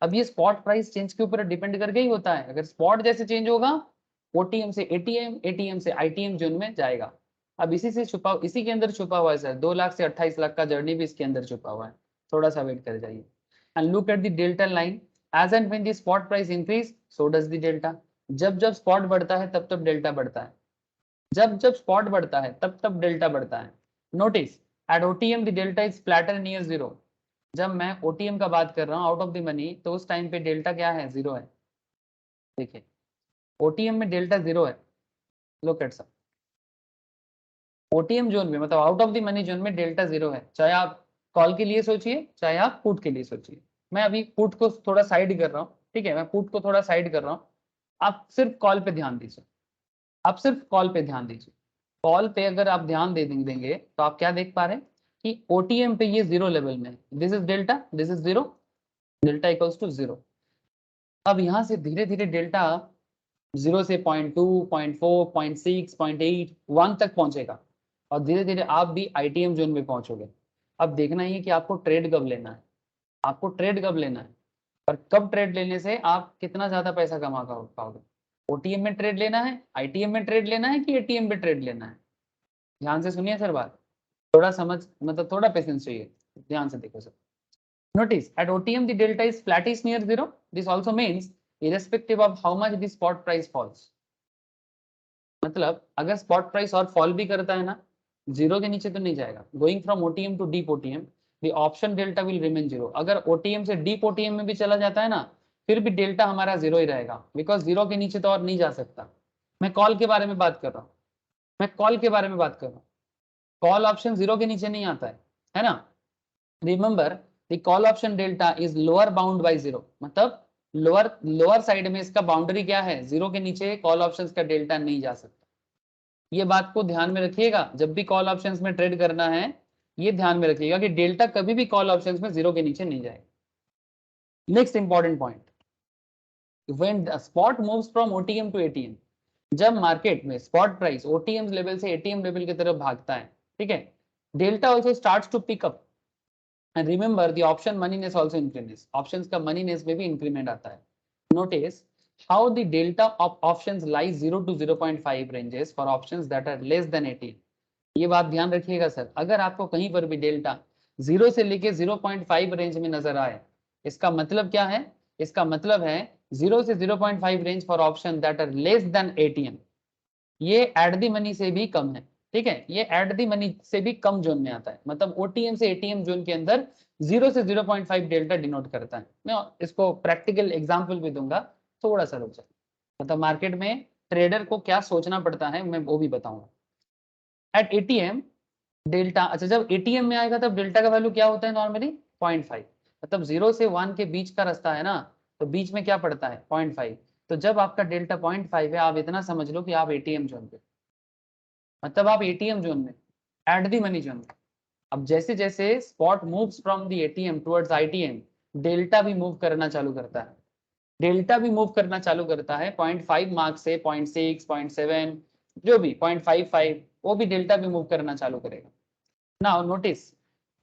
अब ये स्पॉट प्राइस चेंज के ऊपर डिपेंड करके ही होता है, अगर स्पॉट जैसे चेंज होगा ओटीएम से एटीएम, एटीएम से आईटीएम जोन में जाएगा। अब इसी से छुपा, इसी के अंदर छुपा हुआ है सर, 2 लाख से 28 लाख का जर्नी भी इसके अंदर छुपा हुआ है, थोड़ा सा वेट कर जाइए। And look at the delta line, as and when the spot price increase so does the delta। जब जब स्पॉट बढ़ता है तब तब डेल्टा बढ़ता है, जब जब स्पॉट बढ़ता है तब तब डेल्टा बढ़ता है। Notice at OTM the delta is flatter near zero. जब मैं ओटीएम का बात कर रहा हूँ आउट ऑफ द मनी, तो उस टाइम पे डेल्टा क्या है, जीरो है। देखिए ओटीएम में डेल्टा जीरो है। Look at some, OTM zone में मतलब out of the money zone में डेल्टा जीरो है, चाहे आप कॉल के लिए सोचिए चाहे आप पुट के लिए सोचिए। मैं अभी पुट को थोड़ा साइड कर रहा हूँ, ठीक है, मैं पुट को थोड़ा साइड कर रहा हूँ। आप सिर्फ कॉल पे ध्यान दीजिए, आप सिर्फ कॉल पे ध्यान दीजिए। कॉल पे अगर आप ध्यान देंगे तो आप क्या देख पा रहे हैं कि ओटीएम पे ये जीरो लेवल में है, this is delta, this is zero, delta equals to zero. अब यहाँ से धीरे धीरे डेल्टा जीरो से 0.2, 0.4, 0.6, 0.8, 1 तक पहुंचेगा और धीरे धीरे आप भी आईटीएम जोन में पहुंचोगे। अब देखना ही है कि आपको ट्रेड कब लेना है, आपको ट्रेड कब लेना है, और कब ट्रेड लेने से आप कितना ज्यादा पैसा कमा पाओगे। ओटीएम में ट्रेड लेना है, आईटीएम में ट्रेड लेना है कि एटीएम पे ट्रेड लेना है। ध्यान से सुनिए सर बात, थोड़ा समझ मतलब थोड़ा पेशेंस चाहिए, ध्यान से देखो sir. Notice at OTM the delta is flattish near zero. This also means irrespective of how much the spot price falls. मतलब अगर स्पॉट प्राइस और फॉल भी करता है ना, जीरो के नीचे तो नहीं जाएगा। Going from OTM to deep OTM the option delta will remain zero. अगर ओटीएम से डीप ओटीएम में भी चला जाता है ना, फिर भी डेल्टा हमारा जीरो ही रहेगा, बिकॉज जीरो के नीचे तो और नहीं जा सकता। मैं कॉल के बारे में बात कर रहा हूँ, मैं कॉल के बारे में बात कर रहा हूँ। कॉल ऑप्शन जीरो के नीचे नहीं आता है ना। Remember the call option delta is lower bound by zero, मतलब लोअर साइड में इसका बाउंड्री क्या है, जीरो के नीचे कॉल ऑप्शंस का डेल्टा नहीं जा सकता। ये बात को ध्यान में रखिएगा, जब भी कॉल ऑप्शंस में ट्रेड करना है ये ध्यान में रखिएगा कि डेल्टा कभी भी कॉल ऑप्शंस में जीरो के नीचे नहीं जाएगा। Next important point, when spot moves from OTM to ATM, जब मार्केट में स्पॉट प्राइस ओटीएम लेवल से एटीएम लेवल की तरफ भागता है, ठीक है, delta also starts to pick up and remember the option moneyness also increments. Options का मनीनेस में भी इंक्रीमेंट आता है। Notice how the delta of options lies 0 to 0.5 ranges for options that are less than 18। ये बात ध्यान रखिएगा सर, अगर आपको कहीं पर भी डेल्टा 0 से लेके 0.5 रेंज में नजर आए, इसका मतलब क्या है, इसका मतलब है 0 से 0.5 range for option that are less than ATM, ये एट दी मनी से भी कम है, ठीक है, ये एट दी मनी से भी कम जोन में आता है। मतलब ओटीएम से एटीएम जोन के अंदर 0 से 0.5 डेल्टा डिनोट करता है। मैं इसको प्रैक्टिकल एग्जांपल भी दूंगा, थोड़ा सा रुक जाए, मतलब मार्केट में ट्रेडर को क्या सोचना पड़ता है मैं वो भी बताऊंगा। एट एटीएम डेल्टा, अच्छा जब एटीएम में आएगा तब डेल्टा का वैल्यू क्या होता है नॉर्मली 0.5, मतलब 0 से 1 के बीच का रास्ता है ना, तो बीच में क्या पड़ता है 0.5। तो जब आपका डेल्टा 0.5 है, आप इतना समझ लो कि आप एटीएम जोन पे, मतलब आप एटीएम जोन में, एट दी मनी जोन में। अब जैसे जैसे spot moves from the ATM towards ITM, delta भी मूव करना चालू करता है, डेल्टा भी मूव करना चालू करता है 0.5 मार्क से 0.6, 0.7, जो भी 0.55, वो भी डेल्टा भी मूव करना चालू करेगा। Now notice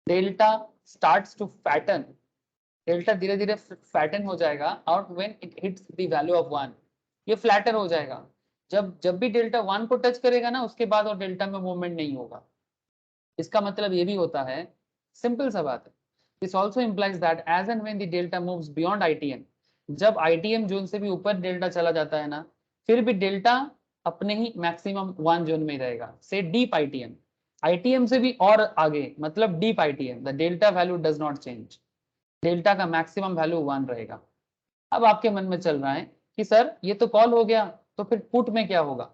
delta starts to fatten, delta धीरे धीरे फैटन हो जाएगा और when it hits the value of 1, ये फ्लैटर हो जाएगा। जब भी डेल्टा 1 को टच करेगा ना, उसके बाद और डेल्टा में मूवमेंट नहीं होगा। इसका मतलब ये भी होता है, सिंपल सा बात है, this also implies that as and when the delta moves beyond ITM, जब आईटीएम जोन से भी ऊपर डेल्टा चला जाता है ना, फिर भी डेल्टा अपने ही मैक्सिमम 1 जोन में रहेगा। से डीप आईटीएम, आईटीएम से भी और आगे मतलब deep ITM, the delta value does not change, delta का मैक्सिमम वैल्यू 1 रहेगा। अब आपके मन में चल रहा है कि सर ये तो कॉल हो गया, तो फिर पुट में क्या होगा।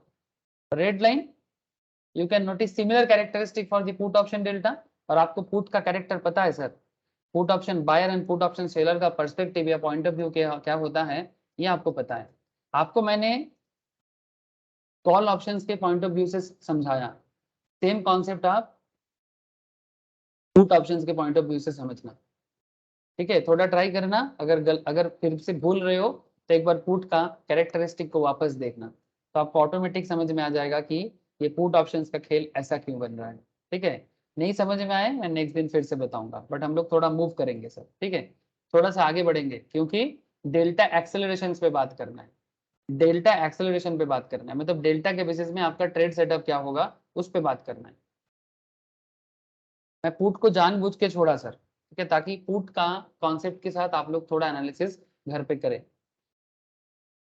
Red line, you can notice similar characteristic for the put option delta. और आपको पुट का कैरेक्टर पता है sir, put option buyer and put option seller का पर्सपेक्टिव या पॉइंट ऑफ व्यू क्या होता है, ये आपको पता है। आपको मैंने कॉल ऑप्शंस के पॉइंट ऑफ व्यू से समझाया, सेम कॉन्सेप्ट आप पुट ऑप्शंस के पॉइंट ऑफ व्यू से समझना, ठीक है। थोड़ा ट्राई करना, अगर फिर से भूल रहे हो तो एक बार पुट का कैरेक्टरिस्टिक को वापस देखना, तो आपको ऑटोमेटिक समझ में आ जाएगा कि ये पुट ऑप्शंस का खेल ऐसा क्यों बन रहा है, ठीक है। नहीं समझ में आए मैं नेक्स्ट दिन फिर से बताऊंगा, बट हम लोग थोड़ा मूव करेंगे सर, ठीक है, थोड़ा सा आगे बढ़ेंगे, क्योंकि डेल्टा एक्सेलरेशन पे बात करना है, डेल्टा एक्सेलरेशन पे बात करना है, मतलब डेल्टा के बेसिस में आपका ट्रेड सेटअप क्या होगा उस पर बात करना है। मैं पुट को जानबूझ के छोड़ा सर, ठीक है, ताकि पुट का कॉन्सेप्ट के साथ आप लोग थोड़ा एनालिसिस घर पे करें।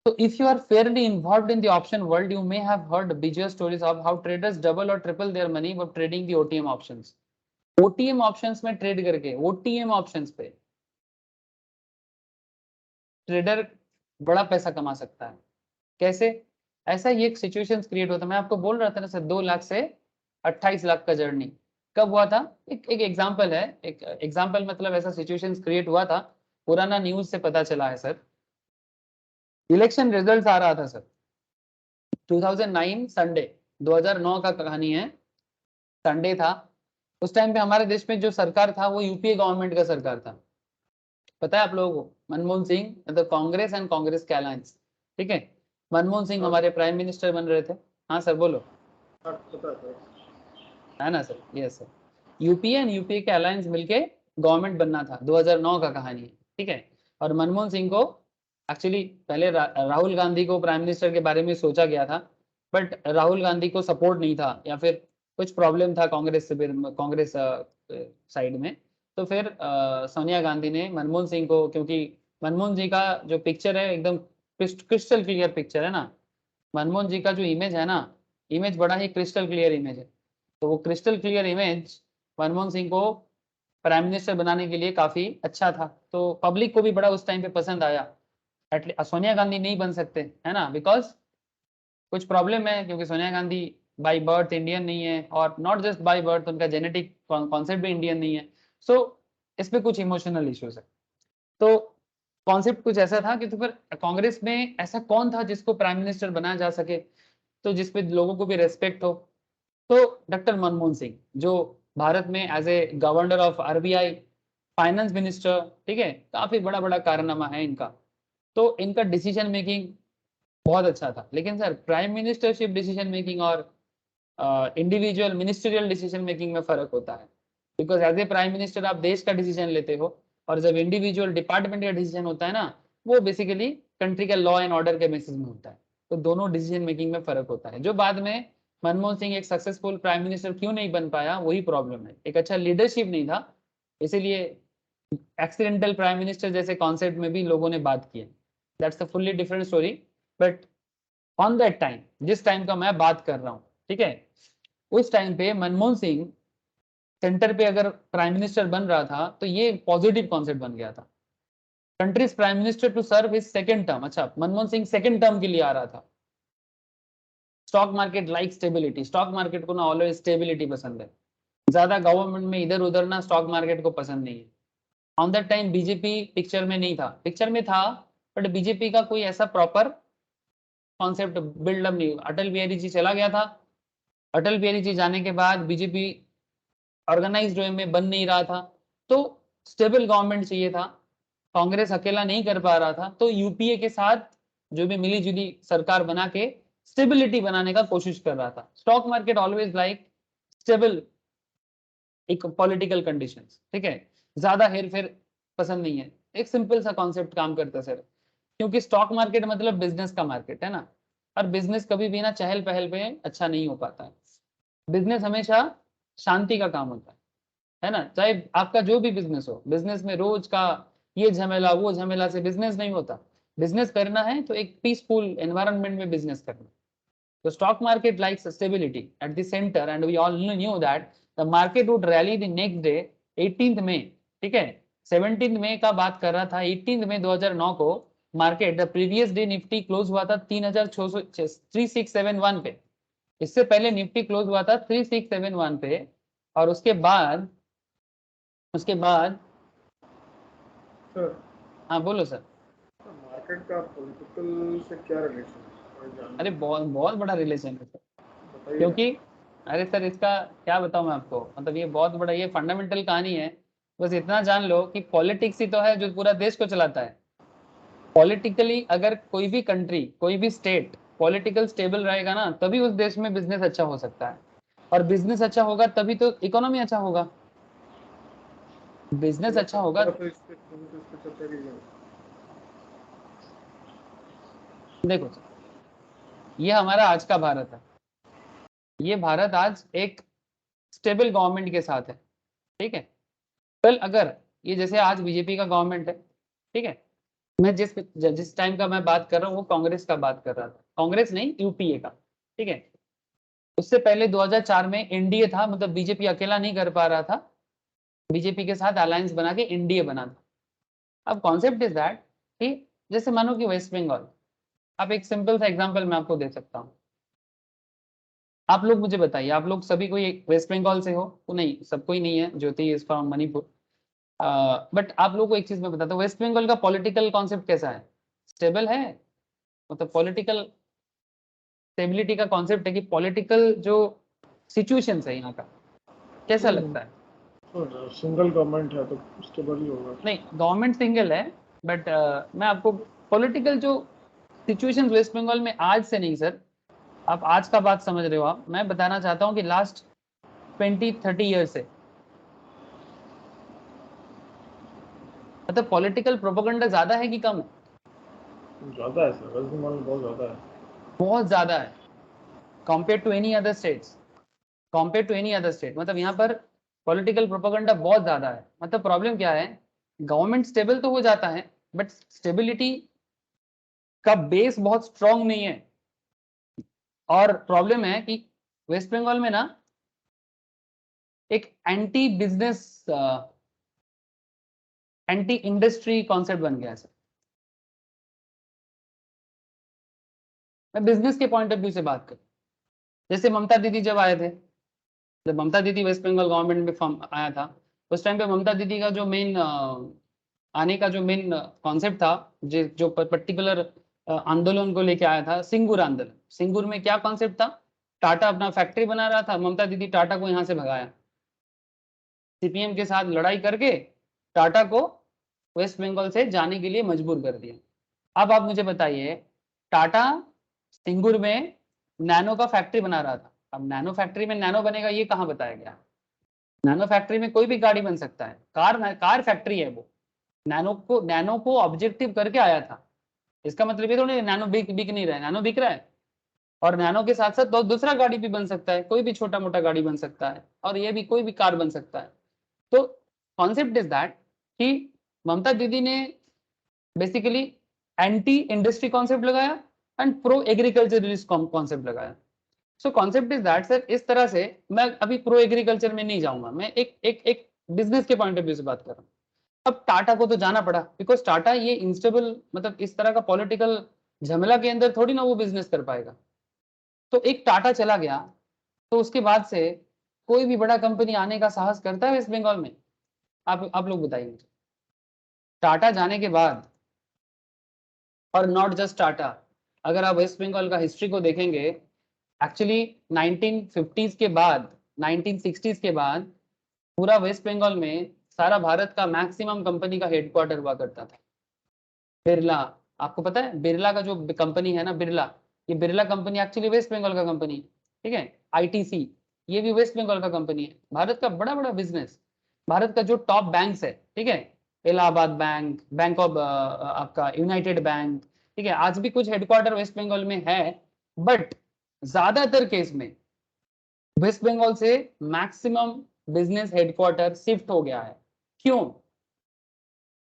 So if you are fairly involved in the option world, you may have heard visual stories of how traders double or triple their money by trading the OTM options. OTM options में ट्रेड करके, ओटीएम ऑप्शंस पे ट्रेडर बड़ा पैसा कमा सकता है। कैसे? ऐसा ही एक सिचुएशन क्रिएट होता है। मैं आपको बोल रहा था ना सर, 2 लाख से 28 लाख का जर्नी कब हुआ था? एक एग्जांपल है, एक एग्जांपल मतलब ऐसा सिचुएशन क्रिएट हुआ था, पुराना न्यूज से पता चला है सर। इलेक्शन रिजल्ट आ रहा था सर 2009 संडे, 2009 का कहानी है, संडे था। उस टाइम पे हमारे देश में जो सरकार था वो यूपीए गवर्नमेंट का सरकार था। पता है आप लोगों को? मनमोहन सिंह, मतलब कांग्रेस एंड कांग्रेस के अलायंस, ठीक है। मनमोहन सिंह हमारे प्राइम मिनिस्टर बन रहे थे। हाँ सर बोलो। है ना sir? Yes sir. UPA and UPA के अलायंस मिलके गवर्नमेंट बनना था, 2009 का कहानी है, ठीक है। और मनमोहन सिंह को एक्चुअली पहले राहुल गांधी को प्राइम मिनिस्टर के बारे में सोचा गया था, बट राहुल गांधी को सपोर्ट नहीं था या फिर कुछ प्रॉब्लम था कांग्रेस से, कांग्रेस साइड में। तो फिर सोनिया गांधी ने मनमोहन सिंह को, क्योंकि मनमोहन जी का जो पिक्चर है एकदम क्रिस्टल क्लियर पिक्चर है ना, मनमोहन जी का जो इमेज है ना, इमेज बड़ा ही क्रिस्टल क्लियर इमेज है। तो वो crystal clear image Manmohan Singh को प्राइम मिनिस्टर बनाने के लिए काफी अच्छा था, तो पब्लिक को भी बड़ा उस टाइम पे पसंद आया। एटलीस्ट सोनिया गांधी नहीं बन सकते है ना, बिकॉज कुछ प्रॉब्लम है, क्योंकि Sonia Gandhi by birth Indian नहीं है, और नॉट जस्ट बाय बर्थ, उनका जेनेटिक कॉन्सेप्ट भी इंडियन नहीं है। सो इस पे कुछ इमोशनल इश्यूज है। तो कॉन्सेप्ट कुछ ऐसा था कि तो फिर कांग्रेस में ऐसा कौन था जिसको प्राइम मिनिस्टर बनाया जा सके, तो जिसपे लोगों को भी रेस्पेक्ट हो। तो डॉक्टर मनमोहन सिंह, जो भारत में as a governor of RBI, finance minister, ठीक है, काफी बड़ा बड़ा कारनामा है इनका। तो इनका डिसीजन मेकिंग बहुत अच्छा था। लेकिन sir prime ministership decision making और इंडिविजुअल मिनिस्ट्रियल डिसीजन मेकिंग में फर्क होता है, because as a prime minister आप देश का डिसीजन लेते हो, और जब इंडिविजुअल डिपार्टमेंट का डिसीजन होता है ना, वो बेसिकली कंट्री के लॉ एंड ऑर्डर के बेसिस में होता है। तो दोनों डिसीजन मेकिंग में फर्क होता है, जो बाद में मनमोहन सिंह एक सक्सेसफुल प्राइम मिनिस्टर क्यों नहीं बन पाया, वही प्रॉब्लम है, एक अच्छा लीडरशिप नहीं था, इसीलिए एक्सीडेंटल प्राइम मिनिस्टर जैसे कॉन्सेप्ट में भी लोगों ने बात की है। That's a fully different story. But on that time, जिस टाइम का मैं बात कर रहा हूँ, ठीक है, उस टाइम पे मनमोहन सिंह सेंटर पे अगर प्राइम मिनिस्टर बन रहा था तो ये पॉजिटिव कॉन्सेप्ट बन गया था, countries prime minister to serve his second term. अच्छा, मनमोहन सिंह सेकंड टर्म के लिए आ रहा था। Stock market like stability, stock market को ना ऑलवेज स्टेबिलिटी पसंद है, ज्यादा गवर्नमेंट में इधर उधर ना स्टॉक मार्केट को पसंद नहीं है। On that time BJP picture में नहीं था, पिक्चर में था बट बीजेपी का कोई ऐसा प्रॉपर कॉन्सेप्ट बिल्डअप नहीं हुआ। अटल बिहारी जी चला गया था, अटल बिहारी जी जाने के बाद बीजेपी ऑर्गेनाइज्ड वे में बन नहीं रहा था, तो स्टेबल गवर्नमेंट चाहिए था, कांग्रेस अकेला नहीं कर पा रहा था, तो यूपीए के साथ जो भी मिली जुली सरकार बना के स्टेबिलिटी बनाने का कोशिश कर रहा था। Stock market always like stable एक पॉलिटिकल कंडीशंस, ठीक है, ज्यादा हेरफेर पसंद नहीं है। एक सिंपल सा कॉन्सेप्ट काम करता है सर, क्योंकि स्टॉक मार्केट मतलब बिजनेस का मार्केट है ना, और बिजनेस कभी भी ना चहल पहल पे अच्छा नहीं हो पाता है। बिजनेस हमेशा शांति का काम होता है ना, चाहे आपका जो भी बिजनेस हो, बिजनेस में रोज का ये झमेला वो झमेला से बिजनेस नहीं होता। बिजनेस करना है तो एक पीसफुल एनवायरनमेंट में बिजनेस करना। तो stock market likes stability at the centre, and we all knew that the market would rally the next day 18 May, ठीक है, 17 मई का बात कर रहा था, 18 मई 2009 को market the previous day Nifty close हुआ था 3671 पे। इससे पहले निफ्टी क्लोज हुआ था 3671 पे, और उसके बाद सर हाँ बोलो सर। मार्केट का पॉलिटिकल से क्या रिलेशन? अरे बहुत बहुत बड़ा रिलेशन है सर, बताइए। क्योंकि अरे सर इसका क्या बताऊं मैं आपको, मतलब ये बहुत बड़ा ये फंडामेंटल कहानी है। बस इतना जान लो कि पॉलिटिक्स ही तो है जो पूरा देश को चलाता है। पॉलिटिकली अगर कोई भी कंट्री, कोई भी स्टेट पॉलिटिकल स्टेबल रहेगा ना, तभी उस देश में बिजनेस अच्छा हो सकता है, और बिजनेस अच्छा होगा तभी तो इकोनॉमी अच्छा होगा। बिजनेस अच्छा होगा। इस पे चर्चा कीजिए। देखो सर, ये हमारा आज का भारत है, ये भारत आज एक स्टेबल गवर्नमेंट के साथ है, ठीक है। कल अगर ये जैसे आज बीजेपी का गवर्नमेंट है, ठीक है, मैं जिस टाइम का मैं बात कर रहा हूँ वो कांग्रेस का बात कर रहा था, कांग्रेस नहीं यूपीए का, ठीक है। उससे पहले 2004 में एनडीए था, मतलब बीजेपी अकेला नहीं कर पा रहा था, बीजेपी के साथ अलायंस बना के एनडीए बना था। अब कॉन्सेप्ट इज दैट कि जैसे मानो कि वेस्ट बंगाल, आप एक सिंपल सा एग्जांपल मैं आपको दे सकता हूँ। आप लोग मुझे बताइए, आप लोग सभी कोई वेस्ट बंगाल से हो? तो नहीं, सब कोई नहीं है, ज्योति इज फ्रॉम मणिपुर। बट आप लोग को एक चीज मैं बताता हूँ, वेस्ट बंगाल का पॉलिटिकल कॉन्सेप्ट कैसा है? स्टेबल है? मतलब पॉलिटिकल स्टेबिलिटी का कॉन्सेप्ट है कि पॉलिटिकल जो सिचुएशन है यहाँ का कैसा लगता है? सिंगल गवर्नमेंट है तो स्टेबल ही होगा। नहीं, गवर्नमेंट सिंगल है, बट मैं आपको पॉलिटिकल जो सिचुएशन वेस्ट बंगाल में आज से नहीं सर, आप आज का बात समझ रहे हो आप, मैं बताना चाहता हूँ कि लास्ट 20-30 ईयर से, मतलब पॉलिटिकल प्रोपेगेंडा ज्यादा है कि कम है? ज़्यादा है सर, वेस्ट बंगाल में बहुत ज़्यादा है। बहुत ज्यादा है compare to any other states, compare to any other state. मतलब यहाँ पर पॉलिटिकल प्रोपेगेंडा बहुत ज्यादा है। मतलब प्रॉब्लम क्या है, गवर्नमेंट स्टेबल तो हो जाता है बट स्टेबिलिटी का बेस बहुत स्ट्रांग नहीं है। और प्रॉब्लम है कि वेस्ट बंगाल में ना एक anti business, anti industry concept बन गया है सर। मैं बिजनेस के पॉइंट ऑफ व्यू से बात करूं, जैसे ममता दीदी जब आए थे, जब ममता दीदी वेस्ट बंगाल गवर्नमेंट में फॉर्म आया था, उस टाइम पे ममता दीदी का जो मेन आने का जो मेन कॉन्सेप्ट था, जो पर्टिकुलर आंदोलन को लेके आया था, सिंगूर आंदोलन। सिंगूर में क्या कॉन्सेप्ट था? टाटा अपना फैक्ट्री बना रहा था, ममता दीदी टाटा को यहाँ से भगाया, सीपीएम के साथ लड़ाई करके टाटा को वेस्ट बंगाल से जाने के लिए मजबूर कर दिया। अब आप मुझे बताइए, टाटा सिंगूर में नैनो का फैक्ट्री बना रहा था, अब नैनो फैक्ट्री में नैनो बनेगा ये कहाँ बताया गया? नैनो फैक्ट्री में कोई भी गाड़ी बन सकता है, कार फैक्ट्री है वो। नैनो को ऑब्जेक्टिव करके आया था। इसका मतलब ये थोड़ी नैनो बिक नहीं रहा है, नैनो बिक रहा है। और नैनो के साथ साथ दूसरा गाड़ी भी बन सकता है, कोई भी छोटा मोटा गाड़ी बन सकता है, और ये भी कोई भी कार बन सकता है। तो कॉन्सेप्ट इज दैट कि ममता दीदी ने बेसिकली एंटी इंडस्ट्री कॉन्सेप्ट लगाया एंड प्रो एग्रीकल्चरलिस्ट कॉन्सेप्ट लगाया। So concept is that sir, इस तरह से मैं अभी प्रो एग्रीकल्चर में नहीं जाऊंगा, मैं एक बिजनेस के पॉइंट ऑफ व्यू से बात कर रहा हूँ। अब टाटा को तो जाना पड़ा बिकॉज टाटा ये इंस्टेबल, मतलब इस तरह का पॉलिटिकल झमेला के अंदर थोड़ी ना वो बिजनेस कर पाएगा। तो एक टाटा चला गया, तो उसके बाद से कोई भी बड़ा कंपनी आने का साहस करता है वेस्ट बंगाल में? आप लोग बताइए मुझे। टाटा जाने के बाद, और नॉट जस्ट टाटा, अगर आप वेस्ट बंगाल का हिस्ट्री को देखेंगे, एक्चुअली 1950s के बाद, 1960s के बाद पूरा वेस्ट बंगाल में सारा भारत का मैक्सिमम कंपनी का हेडक्वार्टर हुआ करता था। बिरला, आपको पता है बिरला का जो कंपनी है ना, बिरला, ये बिरला कंपनी एक्चुअली वेस्ट बंगाल का कंपनी है, ठीक है। आईटीसी, ये भी वेस्ट बंगाल का कंपनी है। भारत का बड़ा बड़ा बिजनेस, भारत का जो टॉप बैंक्स है, ठीक है, इलाहाबाद बैंक, बैंक ऑफ आपका यूनाइटेड बैंक, ठीक है, आज भी कुछ हेडक्वार्टर वेस्ट बंगाल में है। बट ज्यादातर केस में वेस्ट बंगाल से मैक्सिमम बिजनेस हेडक्वार्टर शिफ्ट हो गया है। क्यों?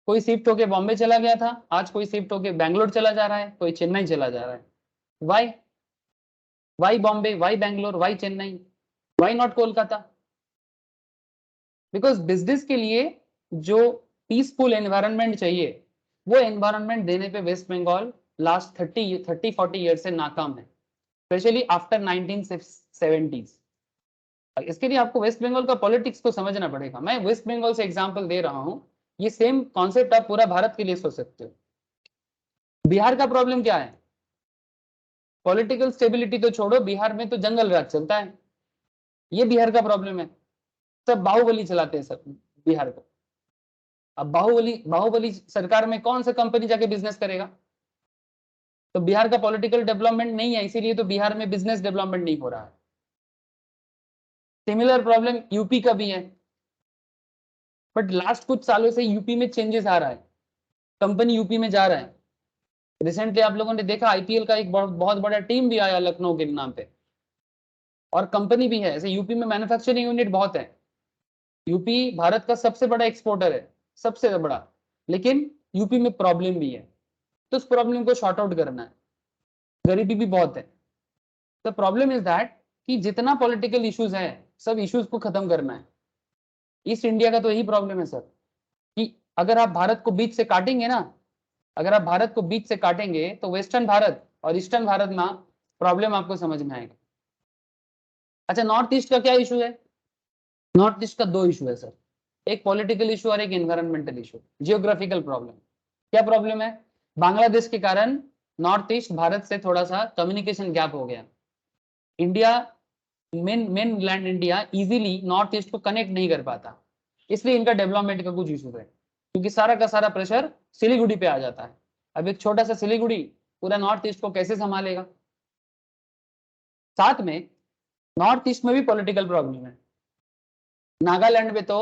कोई शिफ्ट होके बॉम्बे चला गया था, आज कोई शिफ्ट होके बैंगलोर चला जा रहा है, कोई चेन्नई चला जा रहा है। Why? Why Bombay, why Bangalore, why Chennai, why not Kolkata? Because business के लिए जो पीसफुल एनवायरनमेंट चाहिए, वो एनवायरनमेंट देने पे वेस्ट बंगाल लास्ट 30-40 ईयर से नाकाम है, स्पेशली आफ्टर 1970s। इसके लिए आपको वेस्ट बंगाल का पॉलिटिक्स को समझना पड़ेगा। मैं वेस्ट बंगाल से एग्जांपल दे रहा हूं, ये सेम कॉन्सेप्ट आप पूरा भारत के लिए सोच सकते हो। बिहार का प्रॉब्लम क्या है? पॉलिटिकल स्टेबिलिटी तो छोड़ो, बिहार में तो जंगल राज चलता है, ये बिहार का प्रॉब्लम है। सब बाहुबली चलाते हैं सब बिहार को। अब बाहुबली सरकार में कौन सा कंपनी जाके बिजनेस करेगा? तो बिहार का पॉलिटिकल डेवलपमेंट नहीं है, इसीलिए तो बिहार में बिजनेस डेवलपमेंट नहीं हो रहा है। सिमिलर प्रॉब्लम यूपी का भी है, बट लास्ट कुछ सालों से यूपी में चेंजेस आ रहा है, कंपनी यूपी में जा रहा है। रिसेंटली आप लोगों ने देखा आईपीएल का एक बहुत बड़ा टीम भी आया लखनऊ के नाम पे, और कंपनी भी है। ऐसे यूपी में मैन्युफैक्चरिंग यूनिट बहुत है, यूपी भारत का सबसे बड़ा एक्सपोर्टर है, सबसे बड़ा। लेकिन यूपी में प्रॉब्लम भी है, तो उस प्रॉब्लम को शॉर्ट आउट करना है। गरीबी भी बहुत है। द प्रॉब्लम इज दैट कि जितना पॉलिटिकल इश्यूज है, सब इश्यूज को खत्म करना है। ईस्ट इंडिया का तो यही प्रॉब्लम है सर कि अगर आप भारत को बीच से काटेंगे ना, अगर आप भारत को बीच से काटेंगे तो वेस्टर्न भारत और ईस्टर्न भारत में प्रॉब्लम आपको समझ में आएगा। अच्छा, नॉर्थ ईस्ट का क्या इशू है? नॉर्थ ईस्ट का दो इशू है सर, एक पॉलिटिकल इशू और एक एनवायरमेंटल इशू, जियोग्राफिकल प्रॉब्लम। क्या प्रॉब्लम है? बांग्लादेश के कारण नॉर्थ ईस्ट भारत से थोड़ा सा कम्युनिकेशन गैप हो गया। India main land India easily north east को कनेक्ट नहीं कर पाता, इसलिए इनका डेवलपमेंट का कुछ इशू है, क्योंकि सारा का सारा प्रेशर सिलीगुड़ी पे आ जाता है। अब एक छोटा सा सिलीगुड़ी पूरा नॉर्थ ईस्ट को कैसे संभालेगा? साथ में नॉर्थ ईस्ट में भी पॉलिटिकल प्रॉब्लम है। नागालैंड में तो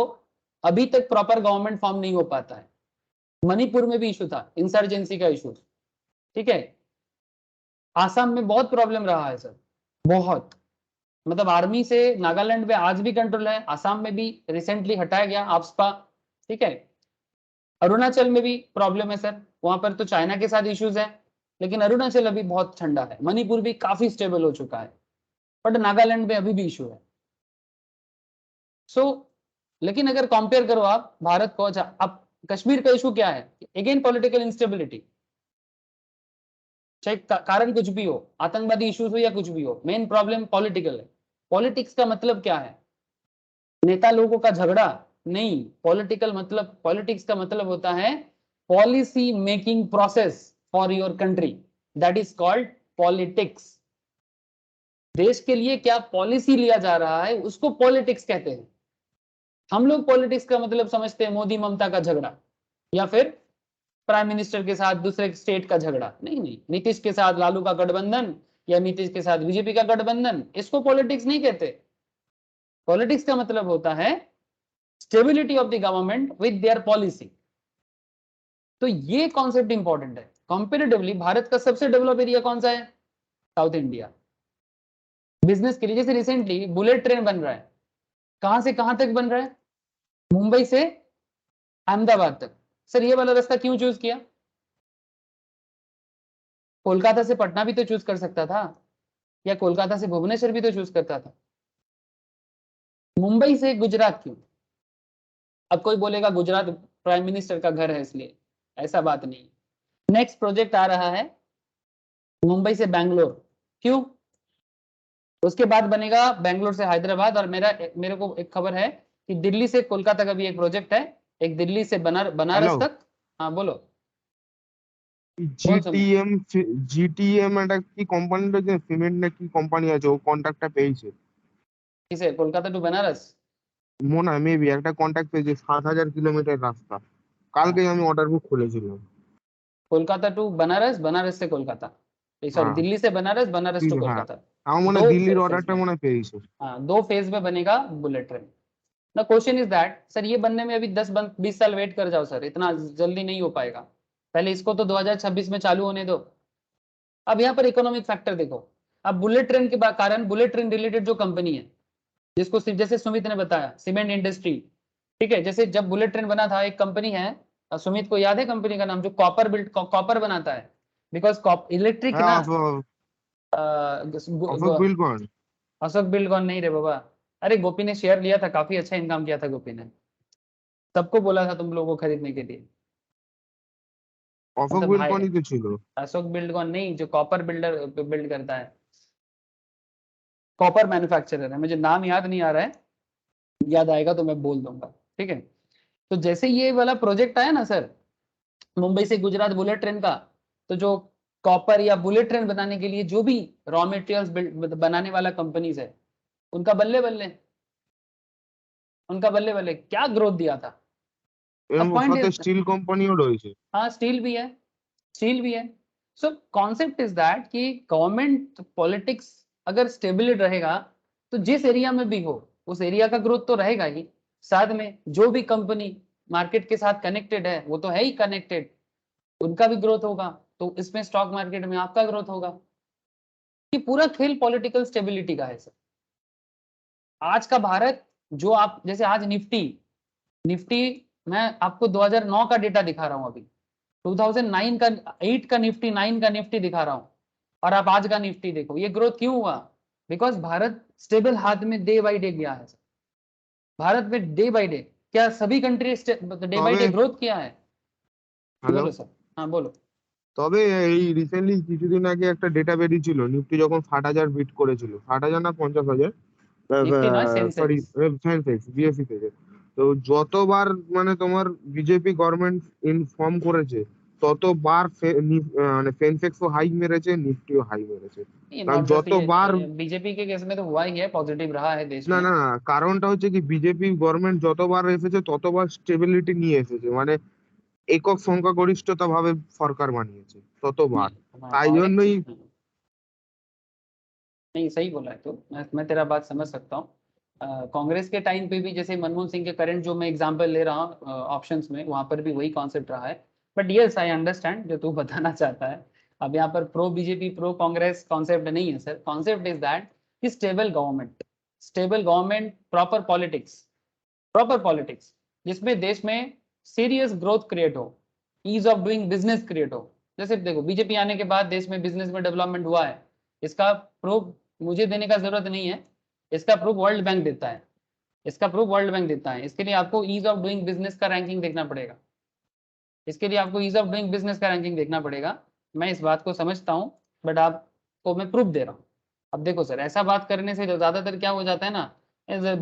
अभी तक प्रॉपर गवर्नमेंट फॉर्म नहीं हो पाता है। मणिपुर में भी इशू था, इंसर्जेंसी का इशू, ठीक है। आसाम में बहुत प्रॉब्लम रहा है सर, बहुत, मतलब आर्मी से नागालैंड में आज भी कंट्रोल है, आसाम में भी रिसेंटली हटाया गया आफ्सपा, ठीक है। अरुणाचल में भी प्रॉब्लम है सर, वहां पर तो चाइना के साथ इश्यूज है, लेकिन अरुणाचल अभी बहुत ठंडा है। मणिपुर भी काफी स्टेबल हो चुका है, बट नागालैंड में अभी भी इशू है। लेकिन अगर कंपेयर करो आप भारत को, अच्छा अब कश्मीर का इशू क्या है? अगेन पॉलिटिकल इंस्टेबिलिटी, चाहे कारण कुछ भी हो, आतंकवादी इश्यूज हो या कुछ भी हो, मेन प्रॉब्लम पॉलिटिकल है। पॉलिटिक्स का मतलब क्या है? नेता लोगों का झगड़ा नहीं, पॉलिटिक्स का मतलब होता है policy making process for your country, that is called politics. देश के लिए क्या पॉलिसी लिया जा रहा है उसको पॉलिटिक्स कहते हैं। हम लोग पॉलिटिक्स का मतलब समझते हैं मोदी ममता का झगड़ा, या फिर प्राइम मिनिस्टर के साथ दूसरे स्टेट का झगड़ा। नहीं नहीं, नीतीश के साथ लालू का गठबंधन या नीतीश के साथ बीजेपी का गठबंधन, इसको पॉलिटिक्स नहीं कहते। पॉलिटिक्स का मतलब होता है stability of the government with their policy. तो ये कॉन्सेप्ट इंपॉर्टेंट है। कंपैरेटिवली भारत का सबसे डेवलप एरिया कौन सा है? South India. बिजनेस के लिए जैसे रिसेंटली बुलेट ट्रेन बन रहा है, कहां से कहां तक बन रहा है? मुंबई से अहमदाबाद तक। सर ये वाला रास्ता क्यों चूज किया? कोलकाता से पटना भी तो चूज कर सकता था, या कोलकाता से भुवनेश्वर भी तो चूज करता था। मुंबई से गुजरात क्यों? अब कोई बोलेगा गुजरात प्राइम मिनिस्टर का घर है इसलिए, ऐसा बात नहीं। नेक्स्ट प्रोजेक्ट आ रहा है मुंबई से बैंगलोर, क्यों? उसके बाद बनेगा बैंगलोर से हैदराबाद, और मेरे को एक खबर है कि दिल्ली से कोलकाता का भी एक प्रोजेक्ट है, एक दिल्ली से बनारस तक। हाँ बोलो। জিটিএম একটা কি কোম্পানিটা, যে সিমেন্ট না কি কোম্পানি আছে, ও কন্ট্রাক্টটা পেয়েছে। किसे? कोलकाता टू बनारस? মনে হয় মেবি একটা কন্ট্রাক্ট পেয়েছে ৭,০০০ কিলোমিটার রাস্তা। কালকে আমি অর্ডার বুক খুলেছিলাম। कोलकाता टू बनारस, बनारस से कोलकाता, सॉरी हाँ दिल्ली से बनारस, बनारस टू हाँ, कोलकाता। আমার মনে दो হয় দিল্লির फेज অর্ডারটা में, মনে হয় পেয়েছে। हाँ 2 फेज में बनेगा बुलेट ट्रेन। ना क्वेश्चन इज दैट सर ये बनने में अभी 10-20 साल वेट कर जाओ सर, इतना जल्दी नहीं हो पाएगा। पहले इसको तो 2026 में चालू होने दो। अब यहाँ पर इकोनॉमिक फैक्टर देखो। अब बुलेट ट्रेन के कारण, बुलेट ट्रेन रिलेटेड जो कंपनी है, जिसको जैसे सुमित ने बताया सीमेंट इंडस्ट्री, ठीक है। जैसे जब बुलेट ट्रेन बना था, एक कंपनी है, सुमित को याद है कंपनी का नाम, जो कॉपर बनाता है, बिकॉज इलेक्ट्रिक হ্যাঁ, ना। অশোক বিলকন। अशोक बिल्डकॉन नहीं रे बाबा, अरे गोपी ने शेयर लिया था, काफी अच्छा इनकम किया था गोपी ने, सबको बोला था तुम लोगों को खरीदने के लिए। অশোক मतलब भाई বিলকনই তো ছিল। अशोक बिल्डकॉन नहीं, जो कॉपर बिल्ड करता है, कॉपर मैन्युफैक्चरर है, मुझे नाम याद नहीं आ रहा है, याद आएगा तो मैं बोल दूंगा, ठीक है। तो जैसे ये वाला प्रोजेक्ट आया ना सर, मुंबई से गुजरात बुलेट ट्रेन का, तो जो कॉपर या बुलेट ट्रेन बनाने के लिए जो भी रॉ मटेरियल्स बनाने वाला कंपनीज है, उनका बल्ले बल्ले, उनका बल्ले बल्ले क्या ग्रोथ दिया था। এর अब पॉइंट সাথে इज, স্টিল কোম্পানিও রয়েছে। हाँ स्टील भी है, स्टील भी है। सो कॉन्सेप्ट इज दैट कि गवर्नमेंट पॉलिटिक्स अगर स्टेबल रहेगा तो जिस एरिया में भी हो उस एरिया का ग्रोथ तो रहेगा ही, साथ में जो भी कंपनी मार्केट के साथ कनेक्टेड है वो तो है ही कनेक्टेड, उनका भी ग्रोथ होगा, तो इसमें स्टॉक मार्केट में आपका ग्रोथ होगा। ये पूरा खेल पॉलिटिकल स्टेबिलिटी का है सर। आज का भारत, जो आप जैसे आज निफ्टी, निफ्टी मैं आपको 2009 का डेटा दिखा रहा हूं, अभी 2009 का 8 का निफ्टी, 9 का निफ्टी दिखा रहा हूं, और आप आज का निफ्टी देखो, ये ग्रोथ क्यों हुआ? बिकॉज भारत स्टेबल हाथ में डे बाय डे गया है। भारत में डे बाय डे क्या सभी country day by day growth किया है? হ্যালো, बोलो सर। हाँ बोलो। তবে এই রিসেন্টলি কিছুদিন আগে একটা ডেটা বেরিয়েছিল, নিফটি যখন 60,000 বিট করেছিল, 60,000 না 50,000, निफ्टी ना সরি सेंसेक्स। সেন্সেক্স বিএসসি থেকে। তো যতবার মানে তোমার বিজেপি গভর্নমেন্ট ইনফর্ম করেছে, ততবার মানে সেন্সেক্সও হাই মেরেছে, নিফটিও হাই মেরেছে। কারণ नॉट जस्ट যতবার, ये बीजेपी के केस में तो हुआ ही है, पॉजिटिव रहा है देश না में। না না, কারণটা হচ্ছে কি, বিজেপি গভর্নমেন্ট যতবার এসেছে ততবার স্টেবিলিটি নিয়ে এসেছে, মানে একক সংখ্যাগরিষ্ঠতা ভাবে সরকার বানিয়েছে ততবার। हाँ, তাই और एक জন্যই चीज नहीं, सही बोला है तो मैं तेरा बात समझ सकता हूँ। कांग्रेस के टाइम पे भी जैसे मनमोहन सिंह के करंट जो मैं एग्जांपल ले रहा हूँ ऑप्शंस में, वहां पर भी वही कॉन्सेप्ट रहा है। बट यस आई अंडरस्टैंड जो तू बताना चाहता है। अब यहाँ पर pro BJP pro Congress concept नहीं है सर। कॉन्सेप्ट इज दैट कि स्टेबल गवर्नमेंट, प्रॉपर पॉलिटिक्स जिसमें देश में सीरियस ग्रोथ क्रिएट हो, ease of doing business create हो। जैसे देखो बीजेपी आने के बाद देश में बिजनेस में डेवलपमेंट हुआ है, इसका प्रूफ मुझे देने का जरूरत नहीं है, इसका प्रूफ वर्ल्ड बैंक देता है, इसका प्रूफ वर्ल्ड बैंक देता है। इसके लिए आपको ईज ऑफ डूइंग बिजनेस का रैंकिंग देखना पड़ेगा, इसके लिए आपको ईज ऑफ डूइंग बिजनेस का रैंकिंग देखना पड़ेगा। मैं इस बात को समझता हूँ, बट आपको मैं प्रूफ दे रहा हूँ। अब देखो सर, ऐसा बात करने से ज्यादातर क्या हो जाता है ना,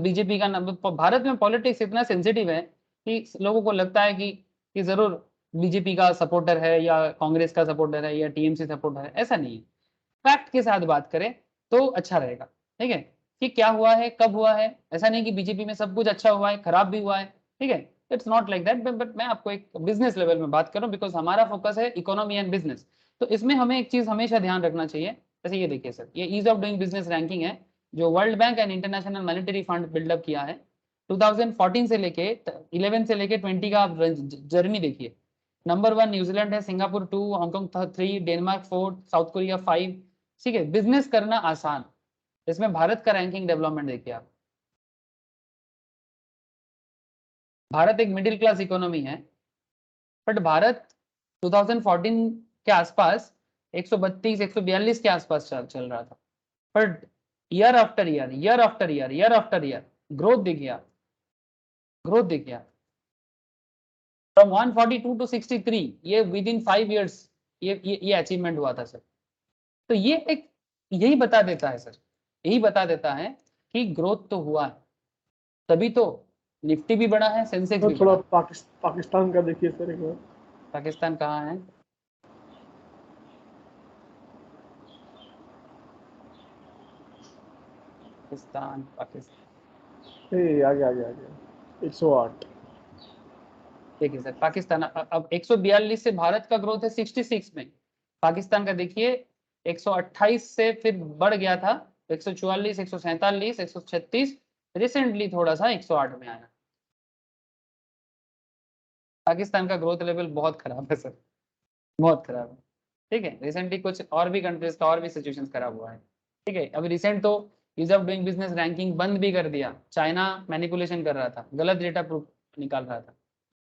बीजेपी का भारत में पॉलिटिक्स इतना सेंसिटिव है कि लोगों को लगता है कि जरूर बीजेपी का सपोर्टर है या कांग्रेस का सपोर्टर है या टीएमसी सपोर्टर है। ऐसा नहीं है, फैक्ट के साथ बात करें तो अच्छा रहेगा। ठीक है, कि क्या हुआ है, कब हुआ है। ऐसा नहीं कि बीजेपी में सब कुछ अच्छा हुआ है, खराब भी हुआ है। ठीक है, it's not like that. But मैं आपको एक बिजनेस लेवल में बात कर रहा हूँ, बिकॉज हमारा फोकस है इकोनॉमी एंड बिजनेस। तो इसमें हमें एक चीज हमेशा ध्यान रखना चाहिए। जैसे ये देखिए सर, ये ease of doing business ranking है जो world bank and international monetary fund build up किया है। 2014 से लेके 11 से लेके 20 का आप जर्नी देखिए। नंबर 1 न्यूजीलैंड है, Singapore 2, Hong Kong 3, Denmark 4, south Korea 5। ठीक है, बिजनेस करना आसान। इसमें भारत का रैंकिंग डेवलपमेंट देखिए आप। भारत एक मिडिल क्लास इकोनॉमी है, बट भारत 2014 के आसपास 132 142 के आसपास चल रहा था। But year after year growth देखिए आप, फ्रॉम 142 टू 63, ये विद इन 5 ईयर्स ये अचीवमेंट हुआ था सर। तो ये एक यही बता देता है सर, यही बता देता है कि ग्रोथ तो हुआ है, तभी तो निफ्टी भी बढ़ा है, सेंसेक्स भी थोड़ा बढ़ा। पाकिस्तान का देखिए सर एक बार। पाकिस्तान कहाँ है? पाकिस्तान आगे 108। देखिए सर, पाकिस्तान अब 142 से भारत का ग्रोथ है 66 में। पाकिस्तान का देखिए 128 से फिर बढ़ गया था 144, 147, 136, रिसेंटली थोड़ा सा 108 में आया। पाकिस्तान का ग्रोथ लेवल बहुत खराब है सर, बहुत खराब है। ठीक है, रिसेंटली कुछ और भी कंट्रीज का और भी सिचुएशन खराब हुआ है। ठीक है, अभी रिसेंट तो ease of doing business ranking बंद भी कर दिया, चाइना मैनिपुलेशन कर रहा था, गलत डेटा प्रूफ निकाल रहा था,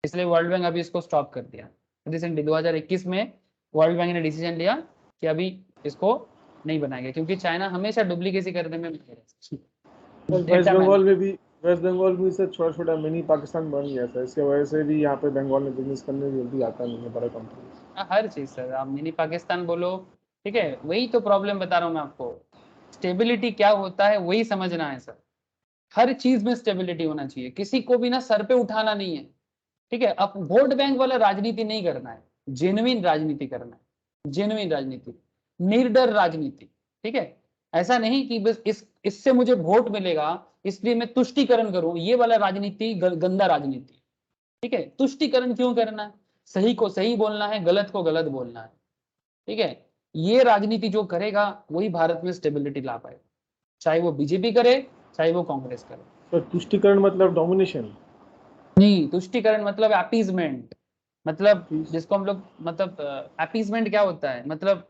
इसलिए वर्ल्ड बैंक अभी इसको स्टॉप कर दिया। रिसेंटली 2021 में वर्ल्ड बैंक ने डिसीजन लिया कि अभी इसको नहीं बनाएंगे, क्योंकि चाइना हमेशा डुप्लीकेसी करने में वेस्ट बंगाल में से छोटा छोटा मिनी पाकिस्तान बन गया था, इसके वजह से भी यहाँ पे बंगाल में बिजनेस करने जल्दी आता नहीं है बड़ा कंपनी। हर चीज सर, आप मिनी पाकिस्तान बोलो। ठीक है, वही तो प्रॉब्लम बता रहा हूँ मैं आपको। स्टेबिलिटी क्या होता है वही समझना है सर, हर चीज में स्टेबिलिटी होना चाहिए, किसी को भी ना सर पे उठाना नहीं है। ठीक है, अब वोट बैंक वाला राजनीति नहीं करना है, जेन्युइन राजनीति करना है, जेन्युइन राजनीति, निर्डर राजनीति। ठीक है, ऐसा नहीं कि बस इससे मुझे वोट मिलेगा इसलिए मैं तुष्टीकरण करूं, ये वाला राजनीति गंदा राजनीति। ठीक है, तुष्टीकरण क्यों करना है, सही को सही बोलना है, गलत को गलत बोलना है। ठीक है, ये राजनीति जो करेगा वही भारत में स्टेबिलिटी ला पाएगा, चाहे वो बीजेपी करे चाहे वो कांग्रेस करे। तो तुष्टीकरण मतलब डोमिनेशन नहीं, तुष्टीकरण मतलब अपीजमेंट, मतलब जिसको हम लोग मतलब अपीजमेंट क्या होता है, मतलब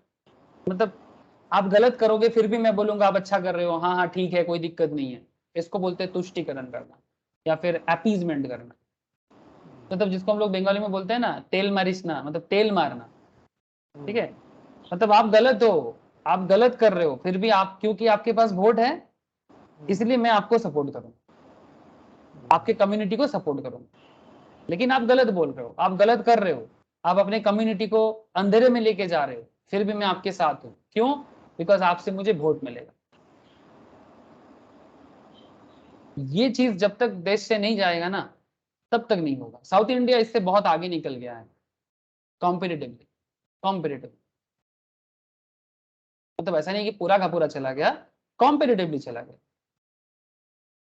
आप गलत करोगे फिर भी मैं बोलूंगा आप अच्छा कर रहे हो, हाँ हाँ ठीक है कोई दिक्कत नहीं है, इसको बोलते हैं तुष्टीकरण करना या फिर अपीजमेंट करना। मतलब जिसको हम लोग बंगाली में बोलते हैं ना तेल मारिशना, मतलब तेल मारना। ठीक है, मतलब आप गलत हो, आप गलत कर रहे हो, फिर भी आप क्योंकि आपके पास वोट है इसलिए मैं आपको सपोर्ट करूँ। आपके कम्युनिटी को सपोर्ट करूंगा। लेकिन आप गलत बोल रहे हो, आप गलत कर रहे हो, आप अपने कम्युनिटी को अंधेरे में लेके जा रहे हो, फिर भी मैं आपके साथ हूँ। क्यों? बिकॉज आपसे मुझे वोट मिलेगा। ये चीज जब तक देश से नहीं जाएगा ना, तब तक नहीं होगा। साउथ इंडिया इससे बहुत आगे निकल गया है कॉम्पिटिटिवली। मतलब ऐसा नहीं कि पूरा का पूरा चला गया, कॉम्पिटिटिवली चला गया।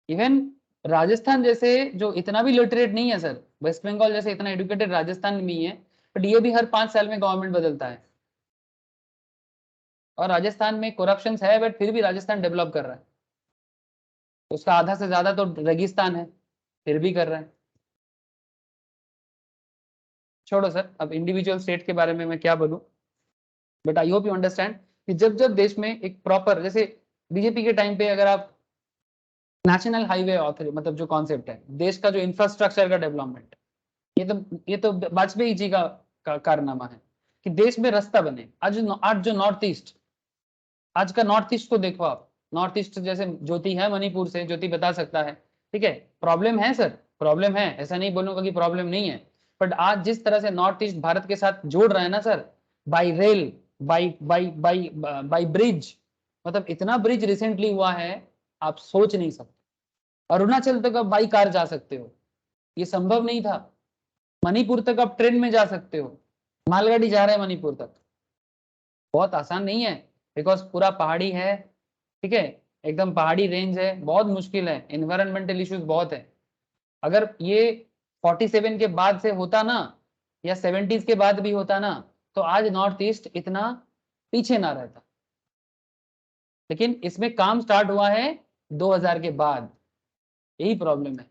इवन राजस्थान जैसे जो इतना भी लिटरेट नहीं है सर, वेस्ट बंगाल जैसे इतना एडुकेटेड राजस्थान में ही है, बट ये भी हर 5 साल में गवर्नमेंट बदलता है। और राजस्थान में करप्शन है, बट फिर भी राजस्थान डेवलप कर रहा है। उसका आधा से ज्यादा तो रेगिस्तान है, फिर भी कर रहा है। छोड़ो सर, अब इंडिविजुअल स्टेट के बारे में मैं क्या बोलूं, but I hope you understand कि जब जब देश में एक प्रॉपर, जैसे बीजेपी के टाइम पे अगर आप नेशनल हाईवे ऑथोरिटी, मतलब जो कॉन्सेप्ट है देश का जो इंफ्रास्ट्रक्चर का डेवलपमेंट, ये तो वाजपेयी जी का कारनामा है कि देश में रास्ता बने। आज जो नॉर्थ ईस्ट, आज का नॉर्थ ईस्ट को देखो आप, नॉर्थ ईस्ट जैसे ज्योति है मणिपुर से, ज्योति बता सकता है, ठीक है, प्रॉब्लम है सर, प्रॉब्लम है, ऐसा नहीं बोलूंगा कि प्रॉब्लम नहीं है, बट आज जिस तरह से नॉर्थ ईस्ट भारत के साथ जोड़ रहा है ना sir, by rail, by bridge, मतलब इतना ब्रिज रिसेंटली हुआ है, आप सोच नहीं सकते। अरुणाचल तक आप बाई कार जा सकते हो, ये संभव नहीं था। मणिपुर तक आप ट्रेन में जा सकते हो, मालगाड़ी जा रहा है मणिपुर तक। बहुत आसान नहीं है, बिकॉज पूरा पहाड़ी है, ठीक है, एकदम पहाड़ी रेंज है, बहुत मुश्किल है, एनवायरमेंटल इश्यूज बहुत है। अगर ये 47 के बाद से होता ना, या 70s के बाद भी होता ना, तो आज नॉर्थ ईस्ट इतना पीछे ना रहता। लेकिन इसमें काम स्टार्ट हुआ है 2000 के बाद, यही प्रॉब्लम है।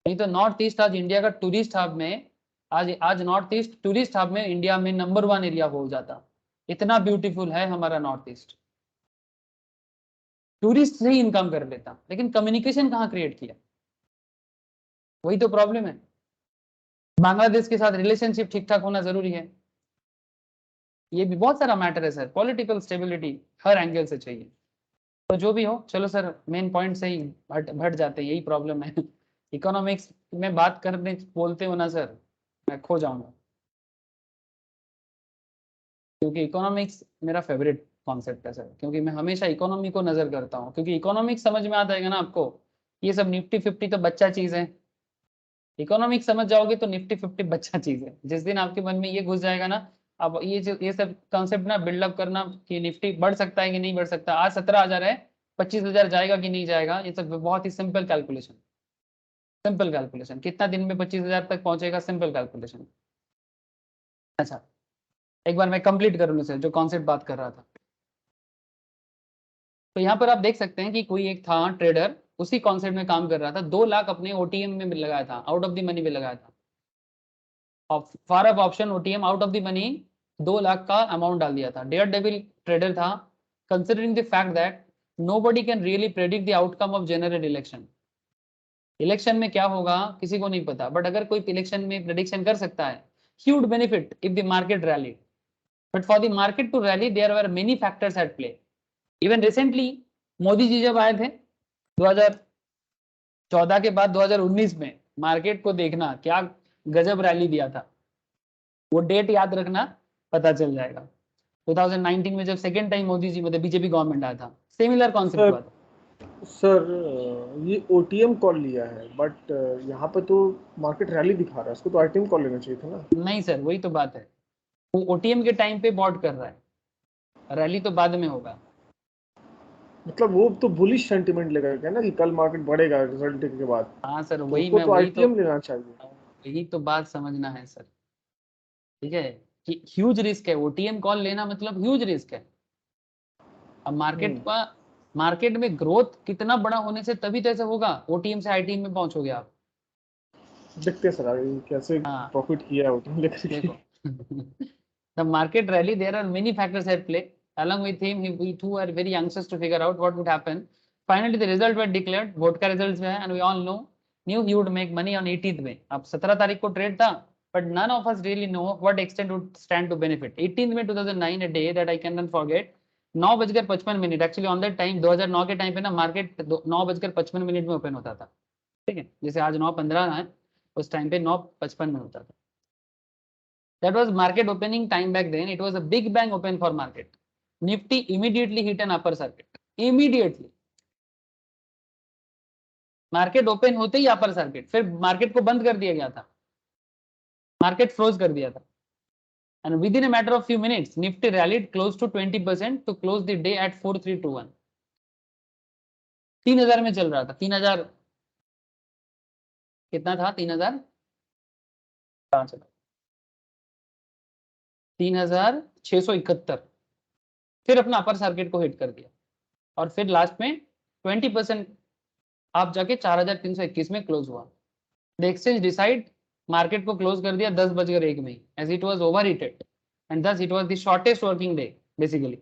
नहीं तो नॉर्थ ईस्ट आज इंडिया का टूरिस्ट हब में, आज नॉर्थ ईस्ट टूरिस्ट हब में इंडिया में नंबर 1 एरिया हो जाता। इतना ब्यूटीफुल है हमारा नॉर्थ ईस्ट, टूरिस्ट से ही इनकम कर लेता, लेकिन कम्युनिकेशन कहाँ क्रिएट किया, वही तो प्रॉब्लम है। बांग्लादेश के साथ रिलेशनशिप ठीक ठाक होना जरूरी है, ये भी बहुत सारा मैटर है सर। पॉलिटिकल स्टेबिलिटी हर एंगल से चाहिए। तो जो भी हो, चलो सर, मेन पॉइंट से ही भट जाते हैं, यही प्रॉब्लम है। इकोनॉमिक्स में बात करने बोलते हो ना सर, मैं खो जाऊंगा, क्योंकि इकोनॉमिक्स मेरा फेवरेट कॉन्सेप्ट है सर, क्योंकि मैं हमेशा इकोनॉमी को नजर करता हूँ, क्योंकि इकोनॉमिक्स समझ में आ जाएगा ना आपको, ये सब निफ्टी 50 तो बच्चा चीज है, इकोनॉमिक्स समझ जाओगे तो निफ्टी 50 बच्चा चीज है। जिस दिन आपके मन में ये घुस जाएगा ना, अब ये सब कॉन्सेप्ट ना बिल्डअप करना कि निफ्टी बढ़ सकता है कि नहीं बढ़ सकता, आज 17,000 है, 25,000 जाएगा कि नहीं जाएगा, ये सब बहुत ही सिंपल कैलकुलेशन, सिंपल कैलकुलेशन, कितना दिन में 25,000 तक पहुंचेगा, सिंपल कैलकुलेशन। अच्छा, एक बार मैं कंप्लीट कर लूँ सर जो कॉन्सेप्ट बात कर रहा था। तो यहाँ पर आप देख सकते हैं कि कोई एक था ट्रेडर, उसी कॉन्सेप्ट में काम कर रहा था, 2 लाख अपने ओटीएम में लगाया था, आउट ऑफ द मनी में लगाया था, far up option OTM out of the money 2 lakh का अमाउंट डाल दिया था। डेयर डेविल ट्रेडर था, considering the fact that nobody can really predict the outcome of general election. Election में क्या होगा किसी को नहीं पता, बट अगर कोई इलेक्शन में प्रेडिक्शन कर सकता है, he would benefit if the market rallied, but for the market to rally there were many factors at play. Even recently Modi ji जब आए थे 2014 के बाद 2019 में, मार्केट को देखना क्या गजब रैली दिया था, वो डेट याद रखना, पता चल जाएगा। 2019 में जब सेकेंड टाइम मोदी जी, मतलब बीजेपी गवर्नमेंट आया था, सिमिलर कॉन्सेप्ट हुआ था। सर ये ओटीएम कॉल लिया है, बट यहाँ पे तो मार्केट रैली दिखा रहा है, इसको तो आईटीएम कॉल लेना चाहिए था ना। नहीं सर, वही तो बात है, वो ओटीएम के टाइम पे बॉट कर रहा है, रैली तो बाद में होगा। मतलब वो तो बुलिश सेंटिमेंट लेकर के ना कि कल मार्केट बढ़ेगा रिजल्ट के बाद, हाँ सर, तो वही उसको मैं तो वही आईटीएम तो लेना चाहिए। यही तो बात समझना है सर, ठीक है, कि ह्यूज रिस्क है, ओटीएम कॉल लेना मतलब ह्यूज रिस्क है। अब मार्केट में ग्रोथ कितना बड़ा होने से तभी तो ऐसा होगा, ओटीएम से आईटीएम में पहुंचोगे आप। देखते हैं सर आगे कैसे हाँ प्रॉफिट किया है ओटीएम लेकर के। देखो, the market rally, there are many factors at play. Along with him, we too are very anxious to figure out what would happen. Finally, the result were declared. Vote का रिजल्ट है, and we all knew he would make money on 18th में. अब 17 तारीख को ट्रेड था, but none of us really know what extent would stand to benefit. 18th में 2009, a day that I cannot forget. 9:55 actually on that time 2009 के टाइम पे ना मार्केट 9:55 में ओपन होता था, ठीक है, जैसे आज 9:15 है, उस टाइम पे 9:55 में होता था। That was market opening time back then. It was a big bang open for market. Nifty immediately hit an upper circuit. Immediately. Market open होते ही अपर सर्किट, फिर मार्केट को बंद कर दिया गया था, मार्केट फ्रोज कर दिया था, and within a matter of few minutes Nifty rallied close to 20% to close the day at 4321. 3000 में चल रहा था, 3000 कितना था, 3000 कहाँ चला, 3671, फिर अपना अपर सर्किट को हिट कर दिया और फिर लास्ट में 20% आप जाके 4321 में क्लोज हुआ। द एक्सचेंज डिसाइड मार्केट को क्लोज कर दिया 10:01 में, as it was overheated and thus it was the shortest working day. Basically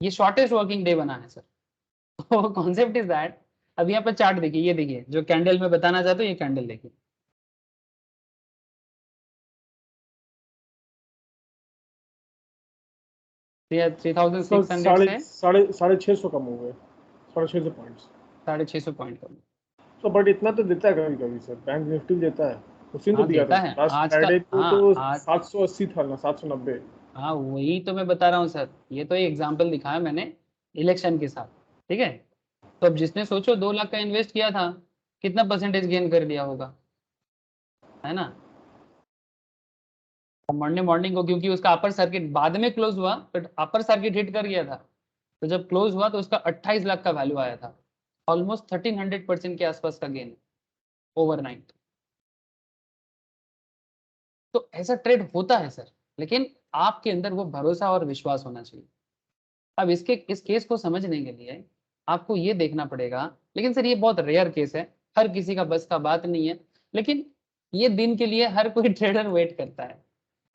ये शॉर्टेस्ट वर्किंग डे बना है सर। तो कॉन्सेप्ट इज दैट, अब यहाँ पर चार्ट देखिए, ये देखिए जो कैंडल में बताना चाहते हो, ये कैंडल देखिए, सर 3600 से साढ़े 600 कम हो गए, 650 पॉइंट्स, 650 पॉइंट कम। तो बट इतना तो देता है कभी कभी सर, बैंक निफ्टी देता है, उस दिन तो हाँ, दिया देता था है। लास्ट आज का- फ्राइडे को हाँ, तो आज- 780 था ना, 790। हाँ, वही तो मैं बता रहा हूँ सर, ये तो एक एग्जाम्पल दिखाया मैंने इलेक्शन के साथ, ठीक है। तो अब जिसने सोचो 2 लाख का इन्वेस्ट किया था, कितना परसेंटेज गेन कर लिया होगा, है ना। मॉर्निंग को क्योंकि उसका अपर सर्किट बाद में क्लोज हुआ, बट अपर सर्किट हिट कर गया था, तो जब क्लोज हुआ तो उसका 28 लाख का वैल्यू आया था, ऑलमोस्ट 1300% के आसपास का गेन ओवरनाइट। तो ऐसा ट्रेड होता है सर, लेकिन आपके अंदर वो भरोसा और विश्वास होना चाहिए। अब इस केस को समझने के लिए आपको ये देखना पड़ेगा, लेकिन सर ये बहुत रेयर केस है, हर किसी का बस का बात नहीं है, लेकिन ये दिन के लिए हर कोई ट्रेडर वेट करता है।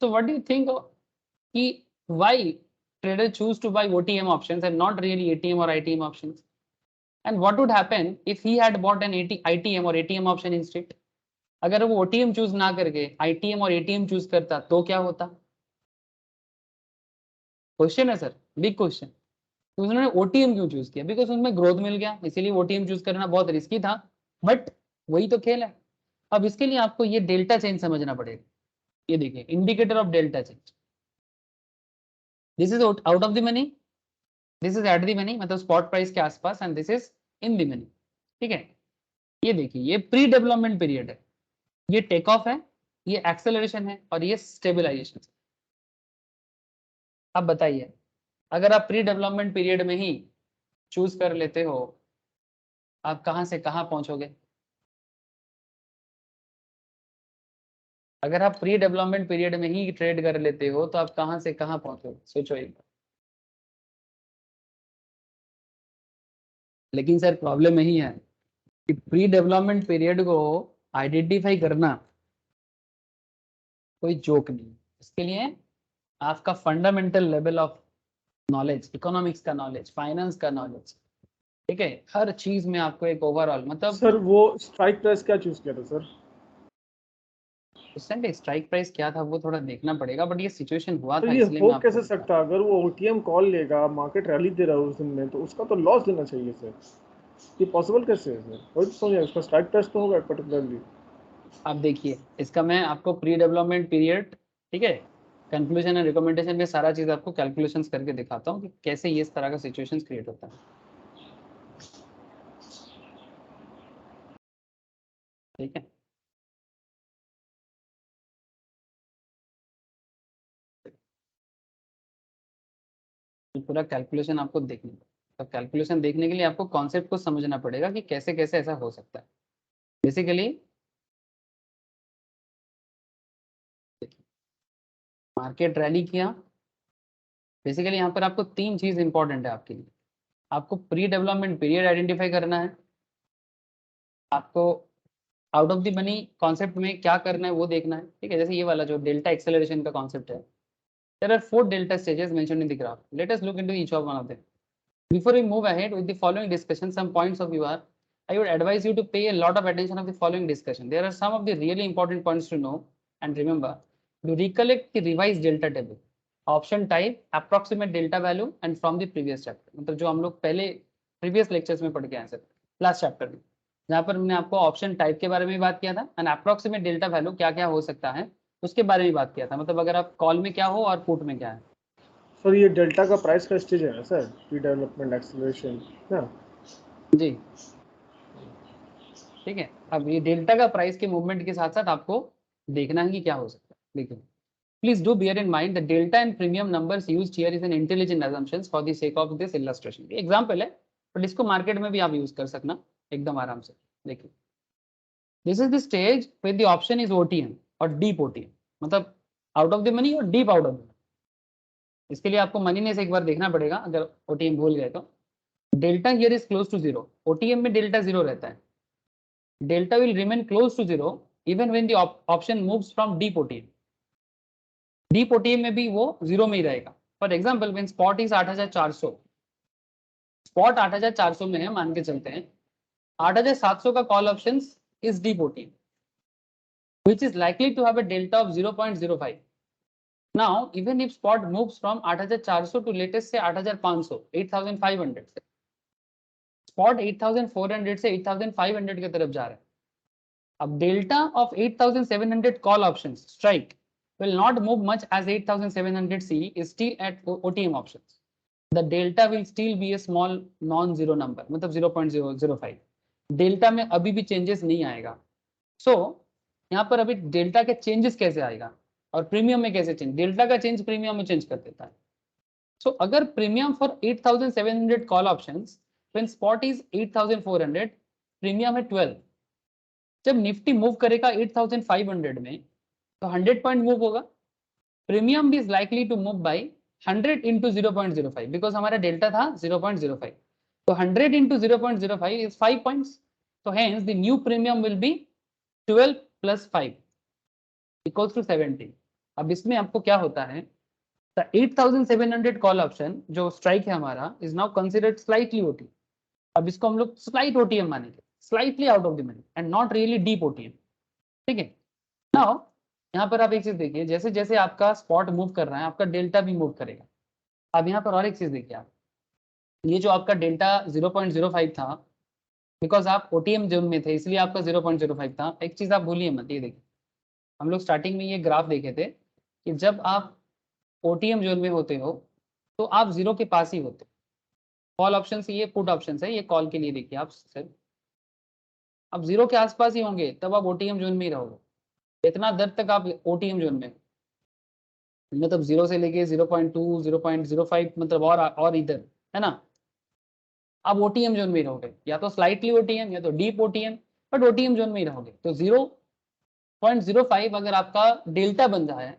तो व्हाट डू यू थिंक कि why trader choose to buy OTM options and not really ATM or ITM options? And what would happen if he had bought an ITM or ATM option instead? अगर वो OTM चूज ना करके ITM और ATM चूज करता तो क्या होता? क्वेश्चन है सर, बिग क्वेश्चन। तो उन्होंने OTM क्यों चूज किया? बिकॉज उनमें ग्रोथ मिल गया, इसीलिए OTM चूज करना बहुत रिस्की था, बट वही तो खेल है। अब इसके लिए आपको ये डेल्टा चेंज समझना पड़ेगा। ये देखिए indicator of delta change, this is out of the money, this is at the money, मतलब स्पॉट प्राइस के आसपास, and this is in the money, ठीक है। ये देखिए ये प्री डेवलपमेंट पीरियड है, ये टेक ऑफ है, ये एक्सेलरेशन है और ये स्टेबलाइजेशन। अब बताइए, अगर आप प्री डेवलपमेंट पीरियड में ही चूज कर लेते हो, आप कहां से कहां पहुंचोगे? अगर आप प्री डेवलपमेंट पीरियड में ही ट्रेड कर लेते हो तो आप कहां से कहां पहुंचोगे, सोचो एक बार। लेकिन सर प्रॉब्लम यही है कि प्री डेवलपमेंट पीरियड को आइडेंटिफाई करना कोई जोक नहीं है। इसके लिए आपका fundamental level of knowledge, economics का नॉलेज, फाइनेंस का नॉलेज, ठीक है, हर चीज में आपको एक ओवरऑल, मतलब सर वो स्ट्राइक प्राइस क्या चूज किया था सर? उस टाइम पे स्ट्राइक प्राइस क्या था वो थोड़ा देखना पड़ेगा, बट ये सिचुएशन हुआ तो था, ये इसलिए हो मैं आपको कैसे बता सकता? अगर वो OTM कॉल लेगा, मार्केट रैली दे रहा है उस दिन में, तो उसका तो लॉस देना चाहिए सर। ये पॉसिबल कैसे है सर? वही तो समझ उसका स्ट्राइक प्राइस तो होगा पर्टिकुलरली। आप देखिए इसका मैं आपको प्री डेवलपमेंट पीरियड, ठीक है, कंक्लूजन एंड रिकमेंडेशन में सारा चीज आपको कैलकुलेशंस करके दिखाता हूँ कि कैसे ये इस तरह का सिचुएशन क्रिएट होता है, ठीक है। तो पूरा कैलकुलेशन आपको देखना है, तो कैलकुलेशन देखने के लिए आपको कॉन्सेप्ट को समझना पड़ेगा कि कैसे कैसे ऐसा हो सकता है। बेसिकली मार्केट रैली किया, बेसिकली यहाँ पर आपको 3 चीज इंपॉर्टेंट है आपके लिए। आपको प्री डेवलपमेंट पीरियड आइडेंटिफाई करना है, आपको out of the money concept में क्या करना है वो देखना है, ठीक है। जैसे ये वाला जो डेल्टा एक्सेलरेशन का कॉन्सेप्ट है, there are 4 delta stages mentioned in the graph. Let us look into each of one of them. Before we move ahead with the following discussion, some points of view are, I would advise you to pay a lot of attention of the following discussion. There are some of the really important points to know and remember. You recollect the revised delta table, option type, approximate delta value and from the previous chapter. मतलब जो हम लोग पहले previous lectures में पढ़ के आए सर, last chapter में, जहाँ पर हमने आपको ऑप्शन टाइप के बारे में बात किया था एंड अप्रोक्सीमेट डेल्टा वैल्यू क्या क्या हो सकता है उसके बारे में बात किया था, मतलब अगर आप कॉल में क्या हो और पुट में क्या है। सर ये डेल्टा का प्राइस का स्टेज है ना सर, प्री डेवलपमेंट एक्सेलरेशन ना। जी ठीक है, अब ये डेल्टा का प्राइस के मूवमेंट के साथ साथ आपको देखना है कि क्या हो सकता है। देखिए please do bear in mind the delta and premium numbers used here is an intelligent assumptions for the sake of this illustration। Example है बट इसको मार्केट में भी आप यूज कर सकना एकदम आराम से। देखिए this is the stage with the option is OTM और डीप ओटीएम, मतलब आउट ऑफ द मनी और deep out of the money. इसके लिए आपको मनी ने से एक बार देखना पड़ेगा, अगर ओटीएम भूल गए तो। Delta here is close to zero, OTM में डेल्टा जीरो रहता है। Delta will remain close to zero even when the option moves from deep OTM. Deep OTM में भी वो जीरो में ही रहेगा। For example when spot is 8400, spot 8400 में है मान के चलते हैं, 8700 का call option is deep OTM which is likely to have a delta of 0.05. Now even if spot moves from 8400 to latest say 8500 8500 से spot 8400 से 8500 की तरफ जा रहा है। अब delta of 8700 call options strike will not move much as 8700C is still at OTM options. The delta will still be a small non-zero number, मतलब 0.005। डेल्टा में अभी भी चेंजेस नहीं आएगा। सो यहाँ पर अभी डेल्टा के चेंजेस कैसे आएगा और प्रीमियम में कैसे चेंज, डेल्टा का चेंज प्रीमियम में चेंज कर देता है। सो अगर premium for 8700 call options when spot is 8400, premium है 12। जब निफ्टी मूव करेगा 8500 में तो 100 पॉइंट मूव होगा, premium is likely to move by 100 into 0.05 because हमारा डेल्टा था 0.05, तो 100 into 0.05 is 5 points, so hence the new premium will be 12 plus 5 equals to 17। अब इसमें आपको क्या होता है, the 8700 कॉल ऑप्शन जो स्ट्राइक है हमारा is now considered slightly OT. अब इसको हम लोग स्लाइट ओटीएम मानेंगे, slightly out of the money and not really deep OTM. ठीक है, नाउ यहाँ पर आप एक चीज देखिए, जैसे जैसे आपका स्पॉट मूव कर रहा है आपका डेल्टा भी मूव करेगा। अब यहाँ पर और एक चीज देखिए आप, ये जो आपका डेल्टा 0.05 था बिकॉज आप ओटीएम जोन में थे इसलिए आपका 0.05 था। एक चीज आप भूलिए मत, ये देखिए हम लोग स्टार्टिंग में ये ग्राफ देखे थे कि जब आप ओटीएम जोन में होते हो तो आप जीरो के पास ही होते। कॉल ऑप्शन से ये पुट ऑप्शन है, ये कॉल के लिए देखिए आप सिर्फ आप जीरो के आसपास ही होंगे तब आप ओटीएम जोन में ही रहोगे। इतना दर तक आप ओटीएम जोन में, मतलब जीरो से लेके 0.2 0.05 मतलब और इधर है ना, आप ओटीएम जोन में ही रहोगे, या तो स्लाइटली ओटीएम या तो deep OTM, but OTM zone में ही रहोगे। तो 0.05 अगर आपका डेल्टा बन जाए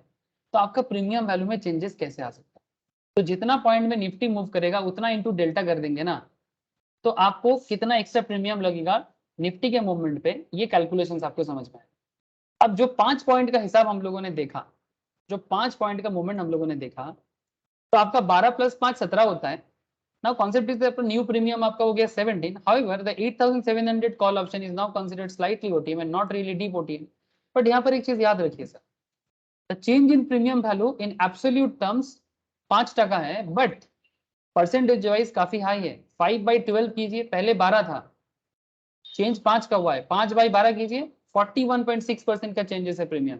तो आपका प्रीमियम वैल्यू में चेंजेस कैसे आ सकता है। तो जितना पॉइंट में निफ्टी मूव करेगा उतना इंटू डेल्टा कर देंगे ना, तो आपको कितना एक्स्ट्रा प्रीमियम लगेगा निफ्टी के मूवमेंट पे, ये कैलकुलेशंस आपको समझ में आए। अब जो 5 पॉइंट का हिसाब हम लोगों ने देखा, जो 5 पॉइंट का मूवमेंट हम लोगों ने देखा, तो आपका 12 + 5 17 होता है। Now concept is that new premium आपका हो गया 17। However, the 8700 call option is now considered slightly OTM and not really deep OTM। But यहाँ पर एक चीज याद रखिए sir, the change in premium value in absolute terms 5% है, but percentage वाइज काफी हाई है। 5/12 कीजिए, पहले 12 था, चेंज 5 का हुआ है, 5/12 कीजिए 41.6% का चेंजेस है प्रीमियम।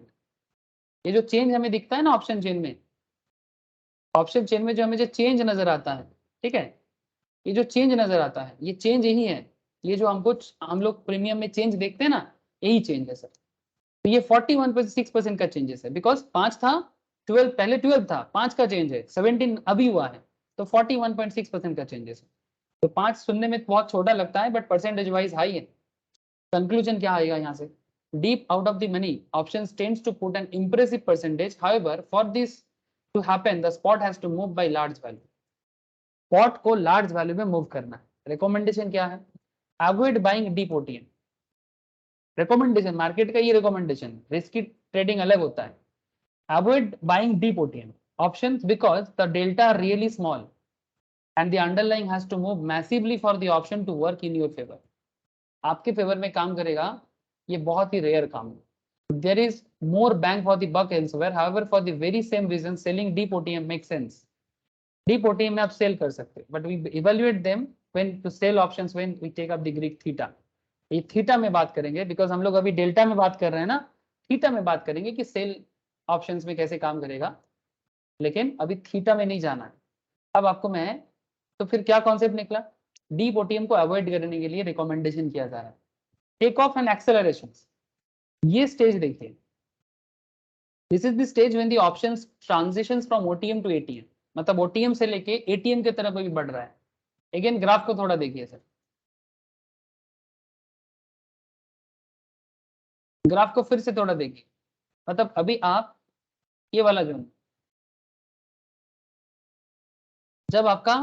ये जो चेंज हमें दिखता है ना ऑप्शन चेन में, ऑप्शन चेन में जो हमें जो चेंज नजर आता है, ठीक है, ये जो चेंज नजर आता है ये चेंज यही है। ये जो हम लोग प्रीमियम में चेंज देखते हैं ना, यही चेंज है सर। तो ये 41.6% का चेंजेस है बिकॉज 5 था 12, पहले 12 था, 5 का चेंज है, 17 अभी हुआ है, तो 41.6% का चेंजेस है। तो 5 सुनने में बहुत छोटा लगता है बट परसेंटेज वाइज हाई है। कंक्लूजन क्या आएगा यहाँ से, deep out of the money options tends to put an impressive percentage. However for this to happen the spot has to move by large value. Spot को लार्ज वैल्यू में मूव करना है। रिकमेंडेशन क्या है, avoid buying deep OTM. Recommendation market का ये रिकमेंडेशन, रिस्की ट्रेडिंग अलग होता है। Avoid buying deep OTM options because the delta are really small and the underlying has to move massively for the option to work in your favour. आपके फेवर में काम करेगा, ये बहुत ही रेयर काम है। There is more bang for the buck elsewhere, however for the very same reason selling deep OTM make sense. Deep OTM में आप सेल कर सकते हैं, but we evaluate them when to sell options when we take up the Greek theta. ये थीटा में बात करेंगे, बिकॉज हम लोग अभी डेल्टा में बात कर रहे हैं ना, थीटा में बात करेंगे कि सेल ऑप्शंस में कैसे काम करेगा, लेकिन अभी थीटा में नहीं जाना है। अब आपको मैं, तो फिर क्या कॉन्सेप्ट निकला, डीप ओटीएम को अवॉइड करने के लिए रिकमेंडेशन किया जा रहा है टेक ऑफ एंड एक्सेलरेशन। ये स्टेज देखिए, this is the stage when the options transitions from OTM to ATM, मतलब ओटीएम से लेके एटीएम की तरफ भी बढ़ रहा है। अगेन ग्राफ को थोड़ा देखिए सर, ग्राफ को फिर से थोड़ा देखिए, मतलब अभी आप ये वाला जोन, जब आपका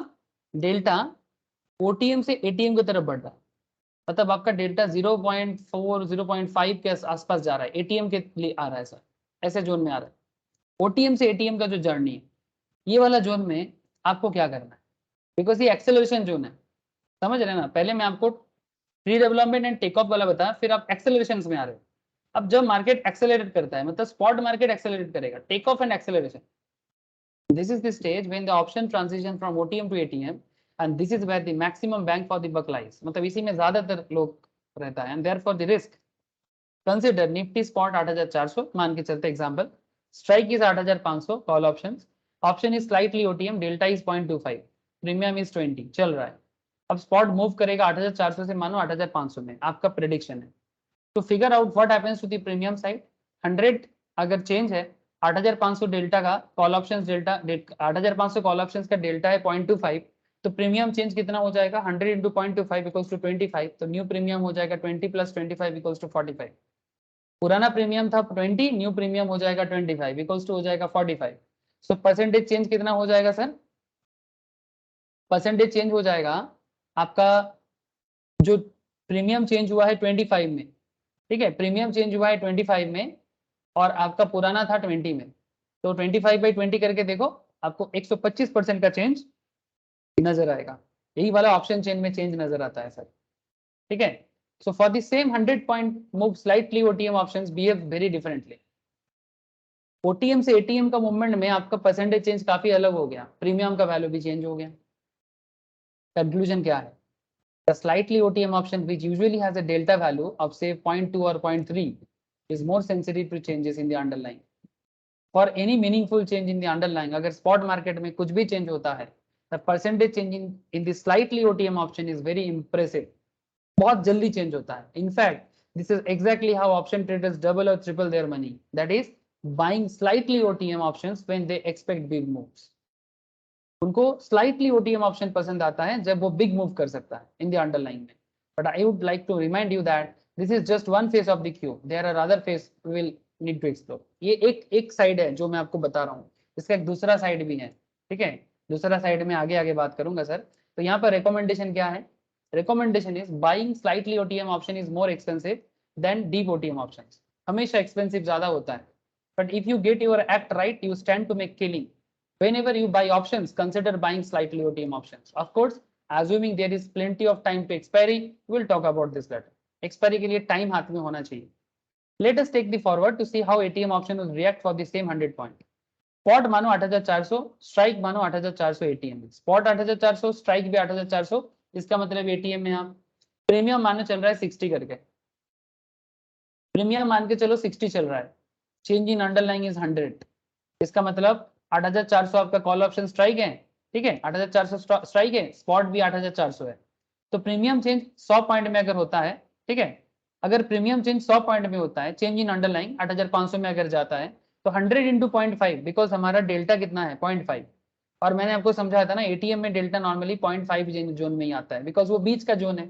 डेल्टा ओटीएम से एटीएम की तरफ बढ़ रहा है, मतलब आपका डेल्टा 0.4 0.5 के आसपास जा रहा है, एटीएम के लिए आ रहा है सर, ऐसे जोन में आ रहा है। ओटीएम से एटीएम का जो जर्नी है, ये वाला जोन में आपको क्या करना है, बिकॉज ये एक्सेलरेशन जोन है, समझ रहे हैं ना। पहले मैं आपको pre development and take off वाला बताया, फिर आप एक्सेलरेशन में आ रहे हो। अब जब मार्केट एक्सेलरेट करता है, मतलब स्पॉट मार्केट एक्सेलरेट करेगा, take off and acceleration, this is the stage when the option transition from OTM to ATM and this is where the maximum bang for the buck lies, मतलब इसी में ज्यादातर लोग रहता है। And therefore the risk, consider Nifty spot 8400 मान के चलते example, strike is 8500, call option is slightly OTM, delta is 0.25, premium is 20, चल रहा है। अब स्पॉट मूव करेगा 8400 से मानो 8500 में, आपका प्रेडिक्शन है। तो figure out what happens to the premium side, 100 अगर चेंज है, 8500 डेल्टा का call options, delta 8500 call options का डेल्टा है 0.25, तो प्रीमियम चेंज कितना हो जाएगा, 100 इंटू 0.25 इक्वल्स टू 25, तो न्यू प्रीमियम हो जाएगा 20 प्लस 25 इक्वल्स टू 45। पुराना प्रीमियम था 20, न्यू प्रीमियम हो जाएगा 25 इक्वल्स टू हो जाएगा 45। सो परसेंटेज चेंज कितना हो जाएगा सर, परसेंटेज चेंज हो जाएगा आपका, जो प्रीमियम चेंज हुआ है 25 में, ठीक है, प्रीमियम चेंज हुआ है 25 में और आपका पुराना था 20 में, तो 25/20 करके देखो, आपको 125% का चेंज नजर आएगा। यही वाला ऑप्शन चेन में चेंज नजर आता है सर, ठीक है। So for the same 100 point move slightly OTM options behave very differently. OTM से एटीएम का मूवमेंट में आपका परसेंटेज चेंज काफी अलग हो गया, प्रीमियम का वैल्यू भी चेंज हो गया। कंक्लूजन क्या है, the slightly OTM option which usually has a delta value of say 0.2 or 0.3 is more sensitive to changes in the underlying. For any meaningful change in the underlying, अगर spot market में कुछ भी change होता है, the percentage change in the slightly OTM option is very impressive. बहुत जल्दी change होता है. In fact, this is exactly how option traders double or triple their money. That is buying slightly OTM options when they expect big moves. उनको स्लाइटली ओटीएम ऑप्शन पसंद आता है जब वो बिग मूव कर सकता है इन द अंडरलाइन में। But I would like to remind you that this is just one face of the cube, there are other face we will need to explore. ये एक साइड है जो मैं आपको बता रहा हूँ, इसका एक दूसरा साइड भी है, ठीक है, दूसरा साइड में आगे आगे बात करूंगा सर। तो यहाँ पर रिकमेंडेशन क्या है, recommendation is buying slightly OTM option is more expensive than deep OTM option. हमेशा एक्सपेंसिव ज्यादा होता है, but if you get your act right you stand to make killing. Whenever you buy options, consider buying slightly OTM options. Of course, assuming there is plenty of time to expiry, we'll talk about this later. Expiry के लिए time हाथ में होना चाहिए. Let us take the forward to see how ATM option will react for the same 100 point. Spot मानो 8400, strike मानो 8400 ATM. Spot 8400, strike भी 8400. इसका मतलब ATM में आप प्रीमियम मानो चल रहा है 60 करके. प्रीमियम मान के चलो 60 चल रहा है. Change in underlying is 100. इसका मतलब 8400 आपका कॉल ऑप्शन स्ट्राइक है, ठीक है, 8400 स्ट्राइक है, स्पॉट भी 8400 है। तो प्रीमियम चेंज 100 पॉइंट में अगर होता है, ठीक है, अगर प्रीमियम चेंज 100 पॉइंट में होता है, चेंज इन अंडरलाइंग 8500 में अगर जाता है, तो 100 इंटू 0.5, बिकॉज हमारा डेल्टा कितना है 0.5, और मैंने आपको समझाया था ना एटीएम में डेल्टा नॉर्मली 0.5 जोन में ही आता है, बिकॉज वो बीच का जोन है।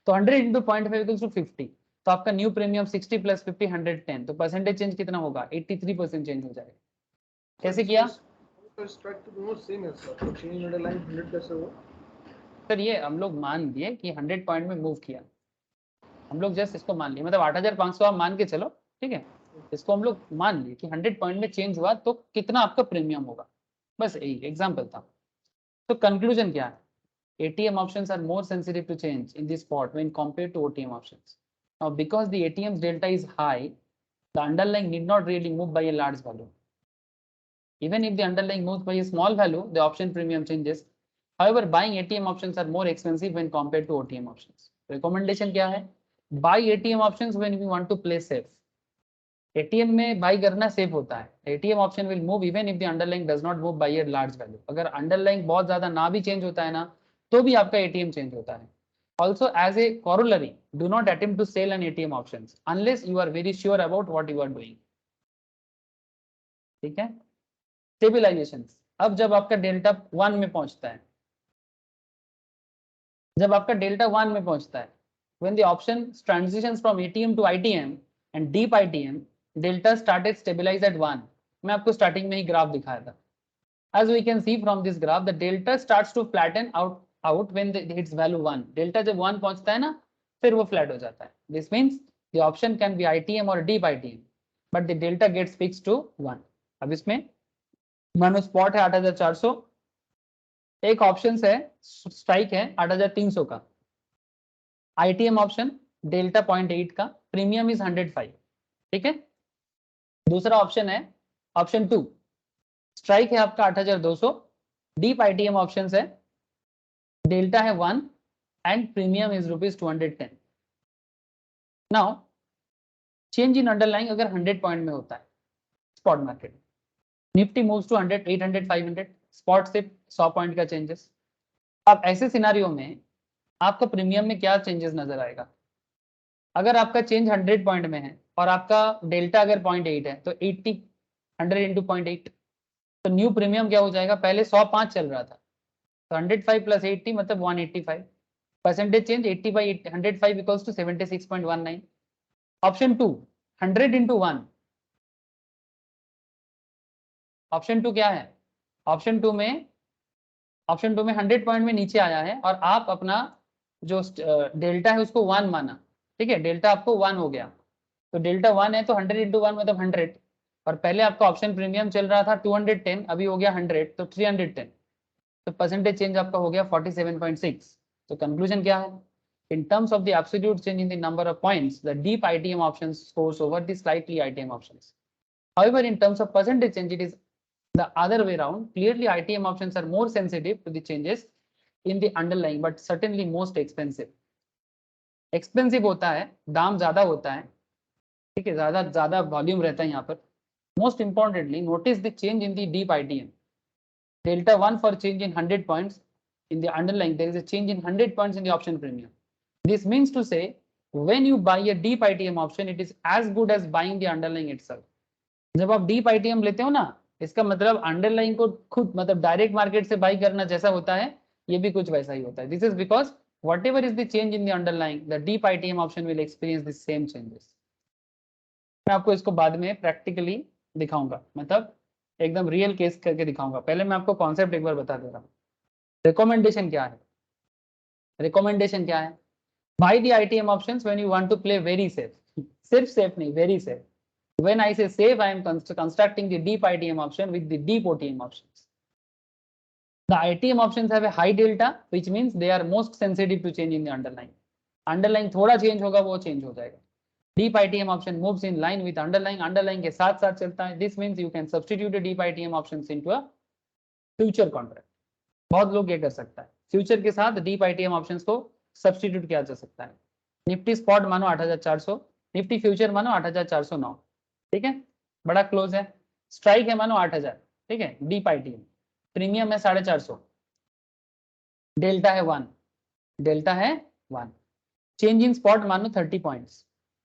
तो 100 इंटू 0.5 इक्वल्स टू 50, तो आपका न्यू प्रीमियम 60 प्लस 50 110, तो परसेंटेज चेंज कितना होगा 83% चेंज हो जाएगा। कैसे किया स्ट्राइक तो दोनों सेम है सर, तो चेंज अंडरलाइन 100 कैसे हुआ सर? ये हम लोग मान लिए कि 100 पॉइंट में मूव किया, हम लोग जस्ट इसको मान लिए, मतलब 8500 आप मान के चलो, ठीक है, इसको हम लोग मान लिए कि 100 पॉइंट में चेंज हुआ तो कितना आपका प्रीमियम होगा, बस यही एग्जांपल था। तो कंक्लूजन क्या है, ATM options are more sensitive to change in this spot when compared to OTM options. Now because the ATM's delta is high, the underlying need not really move by a large value. Even if the underlying moves by a small value, the option premium changes. However, buying ATM options are more expensive when compared to OTM options. Recommendation क्या है, buy ATM options when we want to play safe. ATM में बाई करना सेफ होता है। ATM option will move even if the underlying does not move by a large value. अगर अंडरलाइंग बहुत ज्यादा ना भी चेंज होता है ना, तो भी आपका एटीएम चेंज होता है। Also, as a corollary, do not attempt to sell an ATM options unless you are very sure about what you are doing. ठीक है। स्टेबिलाइजेशन, अब जब आपका डेल्टा 1 में पहुंचता है, जब आपका डेल्टा 1 में पहुंचता है, when the option transitions from ATM to ITM and deep ITM, delta started stabilize at 1. मैं आपको स्टार्टिंग में ही ग्राफ दिखाया था। As we can see from this graph, the delta starts to flatten out when its value 1. Delta जब 1 पहुंचता है ना, फिर वो फ्लैट हो जाता है। This means the option can be ITM or deep ITM, but the delta gets fixed to 1. अब इसमें मानो स्पॉट है 8400, एक ऑप्शन है स्ट्राइक है 8300 का, ITM ऑप्शन डेल्टा 0.8 का, प्रीमियम इज 105। ठीक है। दूसरा ऑप्शन है ऑप्शन 2, स्ट्राइक है आपका 8200, डीप ITM ऑप्शन है, डेल्टा है 1 and premium is ₹210। Now change in underlying अगर 100 पॉइंट में होता है spot market, Nifty moves to 100, 800, 500, spot से 100 पॉइंट का चेंजेस। अब ऐसे सिनारियो में आपका प्रीमियम में क्या चेंजेस नजर आएगा? अगर आपका चेंज 100 पॉइंट में है और आपका डेल्टा अगर 0.8 है, तो 80 100 इंटू 0.8, तो न्यू प्रीमियम क्या हो जाएगा? पहले 105 चल रहा था, तो 105 प्लस 80 मतलब 185। Percentage change 80 by 105 equals to 76.19। Option 2, 100 into 1, option 2 क्या है? ऑप्शन 2 में 100 पॉइंट में नीचे आया है और आप अपना जो डेल्टा है उसको 1 माना। ठीक है, डेल्टा आपको 1 हो गया, तो डेल्टा 1 है तो 100 इंटू 1 मतलब 100, और पहले आपका ऑप्शन प्रीमियम चल रहा था 210, अभी हो गया 100, तो 310, तो परसेंटेज चेंज आपका हो गया 47.6। तो कंक्लूजन क्या है? In terms of the absolute change in the number of points, the deep ITM options scores over the slightly ITM options. However, in terms of percentage change, it is the other way around. Clearly, ITM options are more sensitive to the changes in the underlying, but certainly most expensive. Expensive होता है, दाम ज्यादा होता है, ठीक है, ज्यादा वॉल्यूम रहता है यहाँ पर। Most importantly, notice the change in the deep ITM. Delta 1 for change in 100 points in the underlying, there is a change in 100 points in the option premium. This means to say, when you buy a deep ITM option, it is as good as buying the underlying itself. जब आप डीप ITM लेते हो ना, इसका मतलब अंडरलाइन को खुद मतलब डायरेक्ट मार्केट से बाई करना जैसा होता है, ये भी कुछ वैसा ही होता है। This is because what ever is the change in the underline, the deep ITM option will experience the same changes. मैं आपको इसको बाद में प्रैक्टिकली दिखाऊंगा, मतलब एकदम रियल केस करके दिखाऊंगा। पहले मैं आपको कॉन्सेप्ट एक बार बता दे रहा हूँ। रिकमेंडेशन क्या है? रिकमेंडेशन क्या है? Buy the ITM options when you want to play very safe. सिर्फ सेफ नहीं, very safe. When I say safe, I am constructing the deep ITM option with the deep OTM options. The ITM options have a high delta, which means they are most sensitive to change in the underlying. Underlying थोड़ा change होगा, वो change हो जाएगा। Deep ITM option moves in line with underlying, underlying के साथ साथ चलता है। This means you can substitute a deep ITM options into a future contract. बहुत लोग ये कर सकता है, फ्यूचर के साथ डीप ITM ऑप्शंस को सब्स्टिट्यूट किया जा सकता है। निफ्टी स्पॉट मानो 8400, निफ्टी फ्यूचर मानो 8409, ठीक है, बड़ा क्लोज है। स्ट्राइक है मानो 8000, ठीक है, डीप ITM, प्रीमियम है 450, डेल्टा है 1, डेल्टा है 1। चेंज इन स्पॉट मानो 30 पॉइंट्स,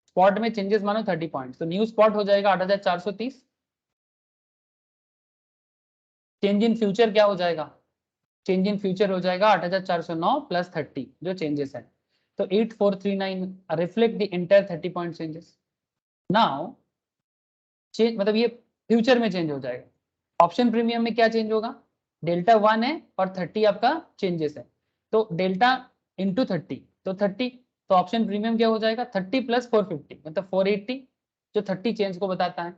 स्पॉट में चेंजेस मानो 30 पॉइंट्स, तो न्यू स्पॉट हो जाएगा 8430। चेंज इन फ्यूचर क्या हो जाएगा? चेंज इन फ्यूचर हो जाएगा 8409 प्लस 30 जो चेंजेस है, तो 8439 reflect the entire 30 point changes. Now change मतलब ये फ्यूचर में चेंज हो जाएगा। ऑप्शन प्रीमियम में क्या चेंज होगा? डेल्टा 1 है और 30 आपका चेंजेस है, तो डेल्टा इंटू 30, तो 30, तो ऑप्शन प्रीमियम क्या हो जाएगा? 30 प्लस 450 मतलब 480, जो 30 चेंज को बताता है।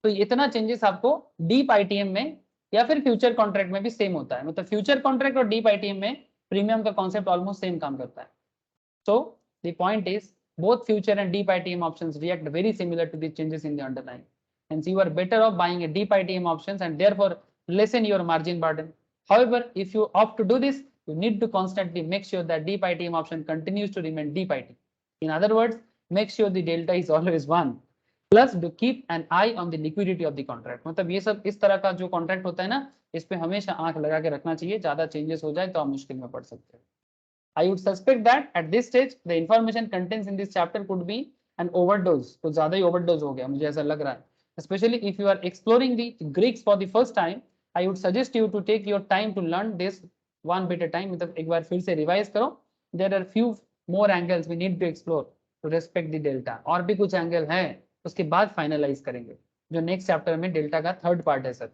तो इतना चेंजेस आपको डीप ITM में या फिर फ्यूचर कॉन्ट्रैक्ट में भी सेम होता है, मतलब फ्यूचर कॉन्ट्रैक्ट और डीप ITM में प्रीमियम का कॉन्सेप्ट ऑलमोस्ट सेम काम करता है। So the point is both future and deep ITM options react very similar to the changes in the underlying. Hence, you are better off buying a deep ITM options and therefore lessen your margin burden. However, if you opt to do this, you need to constantly make sure that deep ITM option continues to remain deep ITM. In other words, make sure the delta is always 1. Plus to keep an eye on the liquidity of the contract. मतलब ये सब इस तरह का जो कॉन्ट्रैक्ट होता है ना, इस पे हमेशा आंख लगा के रखना चाहिए, ज्यादा चेंजेस हो जाए तो आप मुश्किल में पड़ सकते हैं. I would suspect that at this stage the information contents in this chapter could be an overdose. तो ज्यादा ही overdose हो गया, मुझे ऐसा लग रहा है. Especially if you are exploring the Greeks for the first time, I would suggest you to take your time to learn this one bit at a time. मतलब एक बार फिर से रिवाइज करो. There are few more angles we need to explore to respect the delta. और भी कुछ एंगल है, उसके बाद फाइनलाइज करेंगे, जो नेक्स्ट चैप्टर में डेल्टा का थर्ड पार्ट है सर,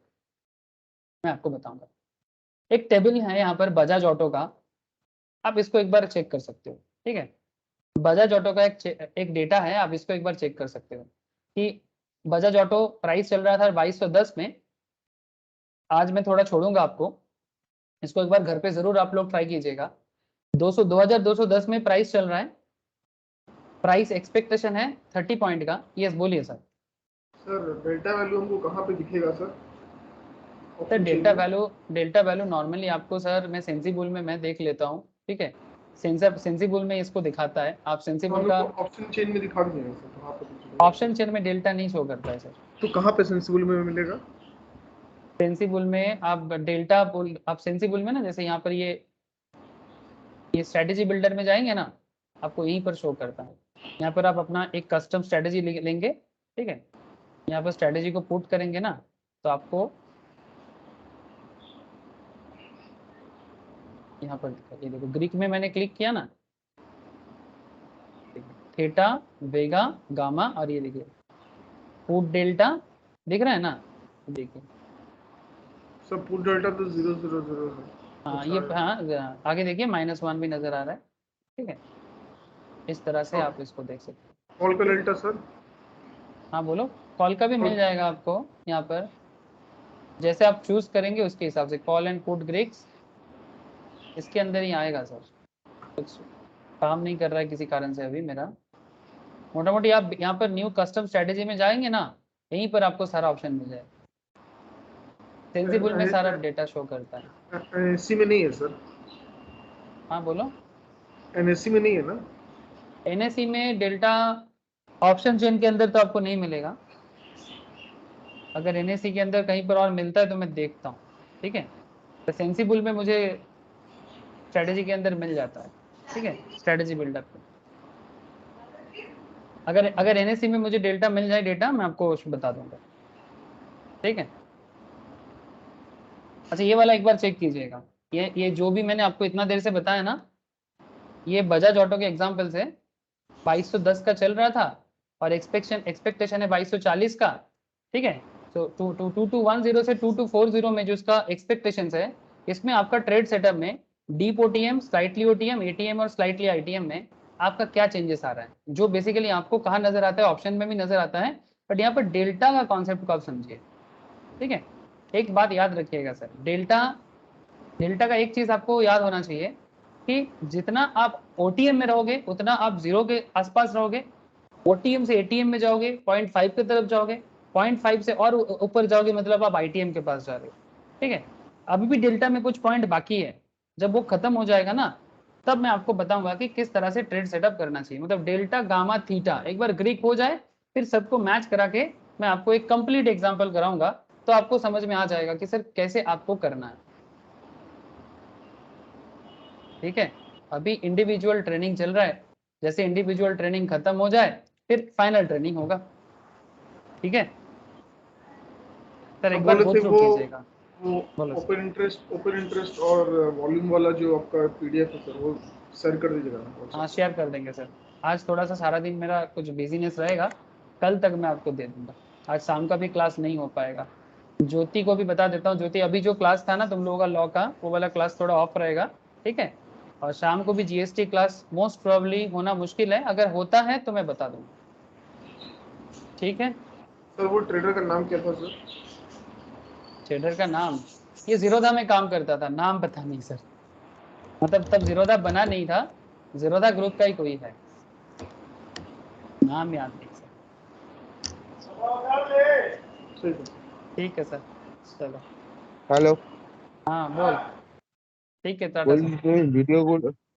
मैं आपको बताऊंगा. एक टेबल है यहाँ पर बजाज ऑटो का, आप इसको एक बार चेक कर सकते हो. ठीक है, बजाज ऑटो का एक डेटा है, आप इसको एक बार चेक कर सकते हो कि बजाज ऑटो प्राइस चल रहा था 2210 में. आज मैं थोड़ा छोड़ूंगा आपको, इसको एक बार घर पे जरूर आप लोग ट्राई कीजिएगा. 2210 में प्राइस चल रहा है. प्राइस एक्सपेक्टेशन है 30 पॉइंट का. यस बोलिए सर. सर डेल्टा वैल्यू हमको कहाँ पे दिखेगा sir? Sir delta value normally आपको सर मैं सेंसिबल में मैं देख लेता हूँ. ठीक है, सेंसिबल में इसको दिखाता है. आप सेंसिबल का ऑप्शन चेन में दिखा दीजिएगा सर, कहाँ पे दिखेगा? ऑप्शन चेन में डेल्टा नहीं शो करता है सर. तो कहाँ पे सेंसिबल में मिलेगा? सेंसिबल में आप डेल्टा आप सेंसिबल में ना, जैसे यहाँ पर ये स्ट्रेटेजी बिल्डर में जाएंगे ना, आपको यहीं पर शो करता है. यहाँ पर आप अपना एक कस्टम स्ट्रेटेजी लेंगे. ठीक है, यहाँ पर स्ट्रेटेजी को पुट करेंगे ना, तो आपको यहाँ पर ये देखो ग्रीक में मैंने क्लिक किया ना, थीटा वेगा गामा, और ये देखिए पुट डेल्टा दिख रहा है ना. देखिए सब पुट डेल्टा तो 000 है. हाँ ये हाँ आगे देखिए -1 भी नजर आ रहा है. ठीक है, इस तरह से आप इसको देख सकते हैं. कॉल का डेल्टा सर? हाँ बोलो. कॉल का भी मिल जाएगा आपको यहाँ पर, जैसे आप चूज करेंगे उसके हिसाब से. कॉल एंड पुट ग्रीक्स इसके अंदर ही आएगा सर. कुछ काम नहीं कर रहा है किसी कारण से अभी मेरा. मोटा मोटी आप यहाँ पर न्यू कस्टम स्ट्रेटेजी में जाएंगे ना, यहीं पर आपको सारा ऑप्शन मिल जाएगा. सेंसिबल में सारा डेटा शो करता है. एनएससी में नहीं है सर? हाँ बोलो. एनएससी में नहीं है ना? एनएससी में डेल्टा ऑप्शन चेन के अंदर तो आपको नहीं मिलेगा. अगर एनएससी के अंदर कहीं पर और मिलता है तो मैं देखता हूँ. ठीक है, तो सेंसिबल में मुझे स्ट्रेटेजी के अंदर मिल जाता है. ठीक है, स्ट्रेटेजी बिल्डर पे अगर एनएससी में मुझे डेल्टा मिल जाए, डेटा मैं आपको बता दूंगा. ठीक है, अच्छा ये वाला एक बार चेक कीजिएगा. ये जो भी मैंने आपको इतना देर से बताया ना, ये बजाज ऑटो के एग्जाम्पल से 2210 का चल रहा था और एक्सपेक्टेशन है 2240 का. ठीक है, तो 2210 से 2240 में जो इसका एक्सपेक्टेशन है, इसमें आपका ट्रेड सेटअप में deep OTM, slightly OTM, ATM और स्लाइटली आईटीएम में आपका क्या चेंजेस आ रहा है, जो बेसिकली आपको कहाँ नजर आता है, ऑप्शन में भी नजर आता है. बट यहाँ पर डेल्टा का कॉन्सेप्ट को आप समझिए. ठीक है, एक बात याद रखिएगा सर, डेल्टा का एक चीज आपको याद होना चाहिए कि जितना आप ओटीएम में रहोगे उतना आप जीरो के आसपास रहोगे. ओटीएम से एटीएम में जाओगे 0.5 की तरफ जाओगे, 0.5 से और ऊपर जाओगे मतलब आप आईटीएम के पास जा रहे हो. ठीक है, अभी भी डेल्टा में कुछ पॉइंट बाकी है. जब वो खत्म हो जाएगा ना, तब मैं आपको बताऊंगा कि किस तरह से ट्रेड सेटअप करना चाहिए. मतलब डेल्टा गामा थीटा एक बार ग्रीक हो जाए, फिर सबको मैच करा के मैं आपको एक कंप्लीट एग्जांपल कराऊंगा, तो आपको समझ में आ जाएगा कि सर कैसे आपको करना है. ठीक है, अभी इंडिविजुअल ट्रेनिंग चल रहा है, जैसे इंडिविजुअल ट्रेनिंग खत्म हो जाए फिर फाइनल ट्रेनिंग होगा. ठीक है सर, एक बार कीजिएगा. वो ओपन इंटरेस्ट और वॉल्यूम वाला जो आपका पीडीएफ है सर, वो शेयर कर दीजिएगा. हाँ शेयर कर देंगे सर. आज थोड़ा सा सारा दिन मेरा कुछ बिजीनेस रहेगा, कल तक मैं आपको दे दूंगा. आज शाम का भी क्लास नहीं हो पाएगा. ज्योति को भी बता देता हूँ. ज्योति अभी जो क्लास था ना तुम लोगों का लॉ का, वो वाला क्लास थोड़ा ऑफ रहेगा. ठीक है, और शाम को भी जीएसटी क्लास मोस्ट प्रोबेबली होना मुश्किल है, अगर होता है तो मैं बता दूंगा. ठीक है सर, वो ट्रेडर का नाम क्या था सर? ट्रेडर का नाम, ये जीरोधा में काम करता था, नाम पता नहीं सर. मतलब तब जीरोधा बना नहीं था, जीरोधा ग्रुप का ही कोई है, नाम याद नहीं सर. ठीक है सर, चलो. हेलो. हाँ बोल. ठीक है वीडियो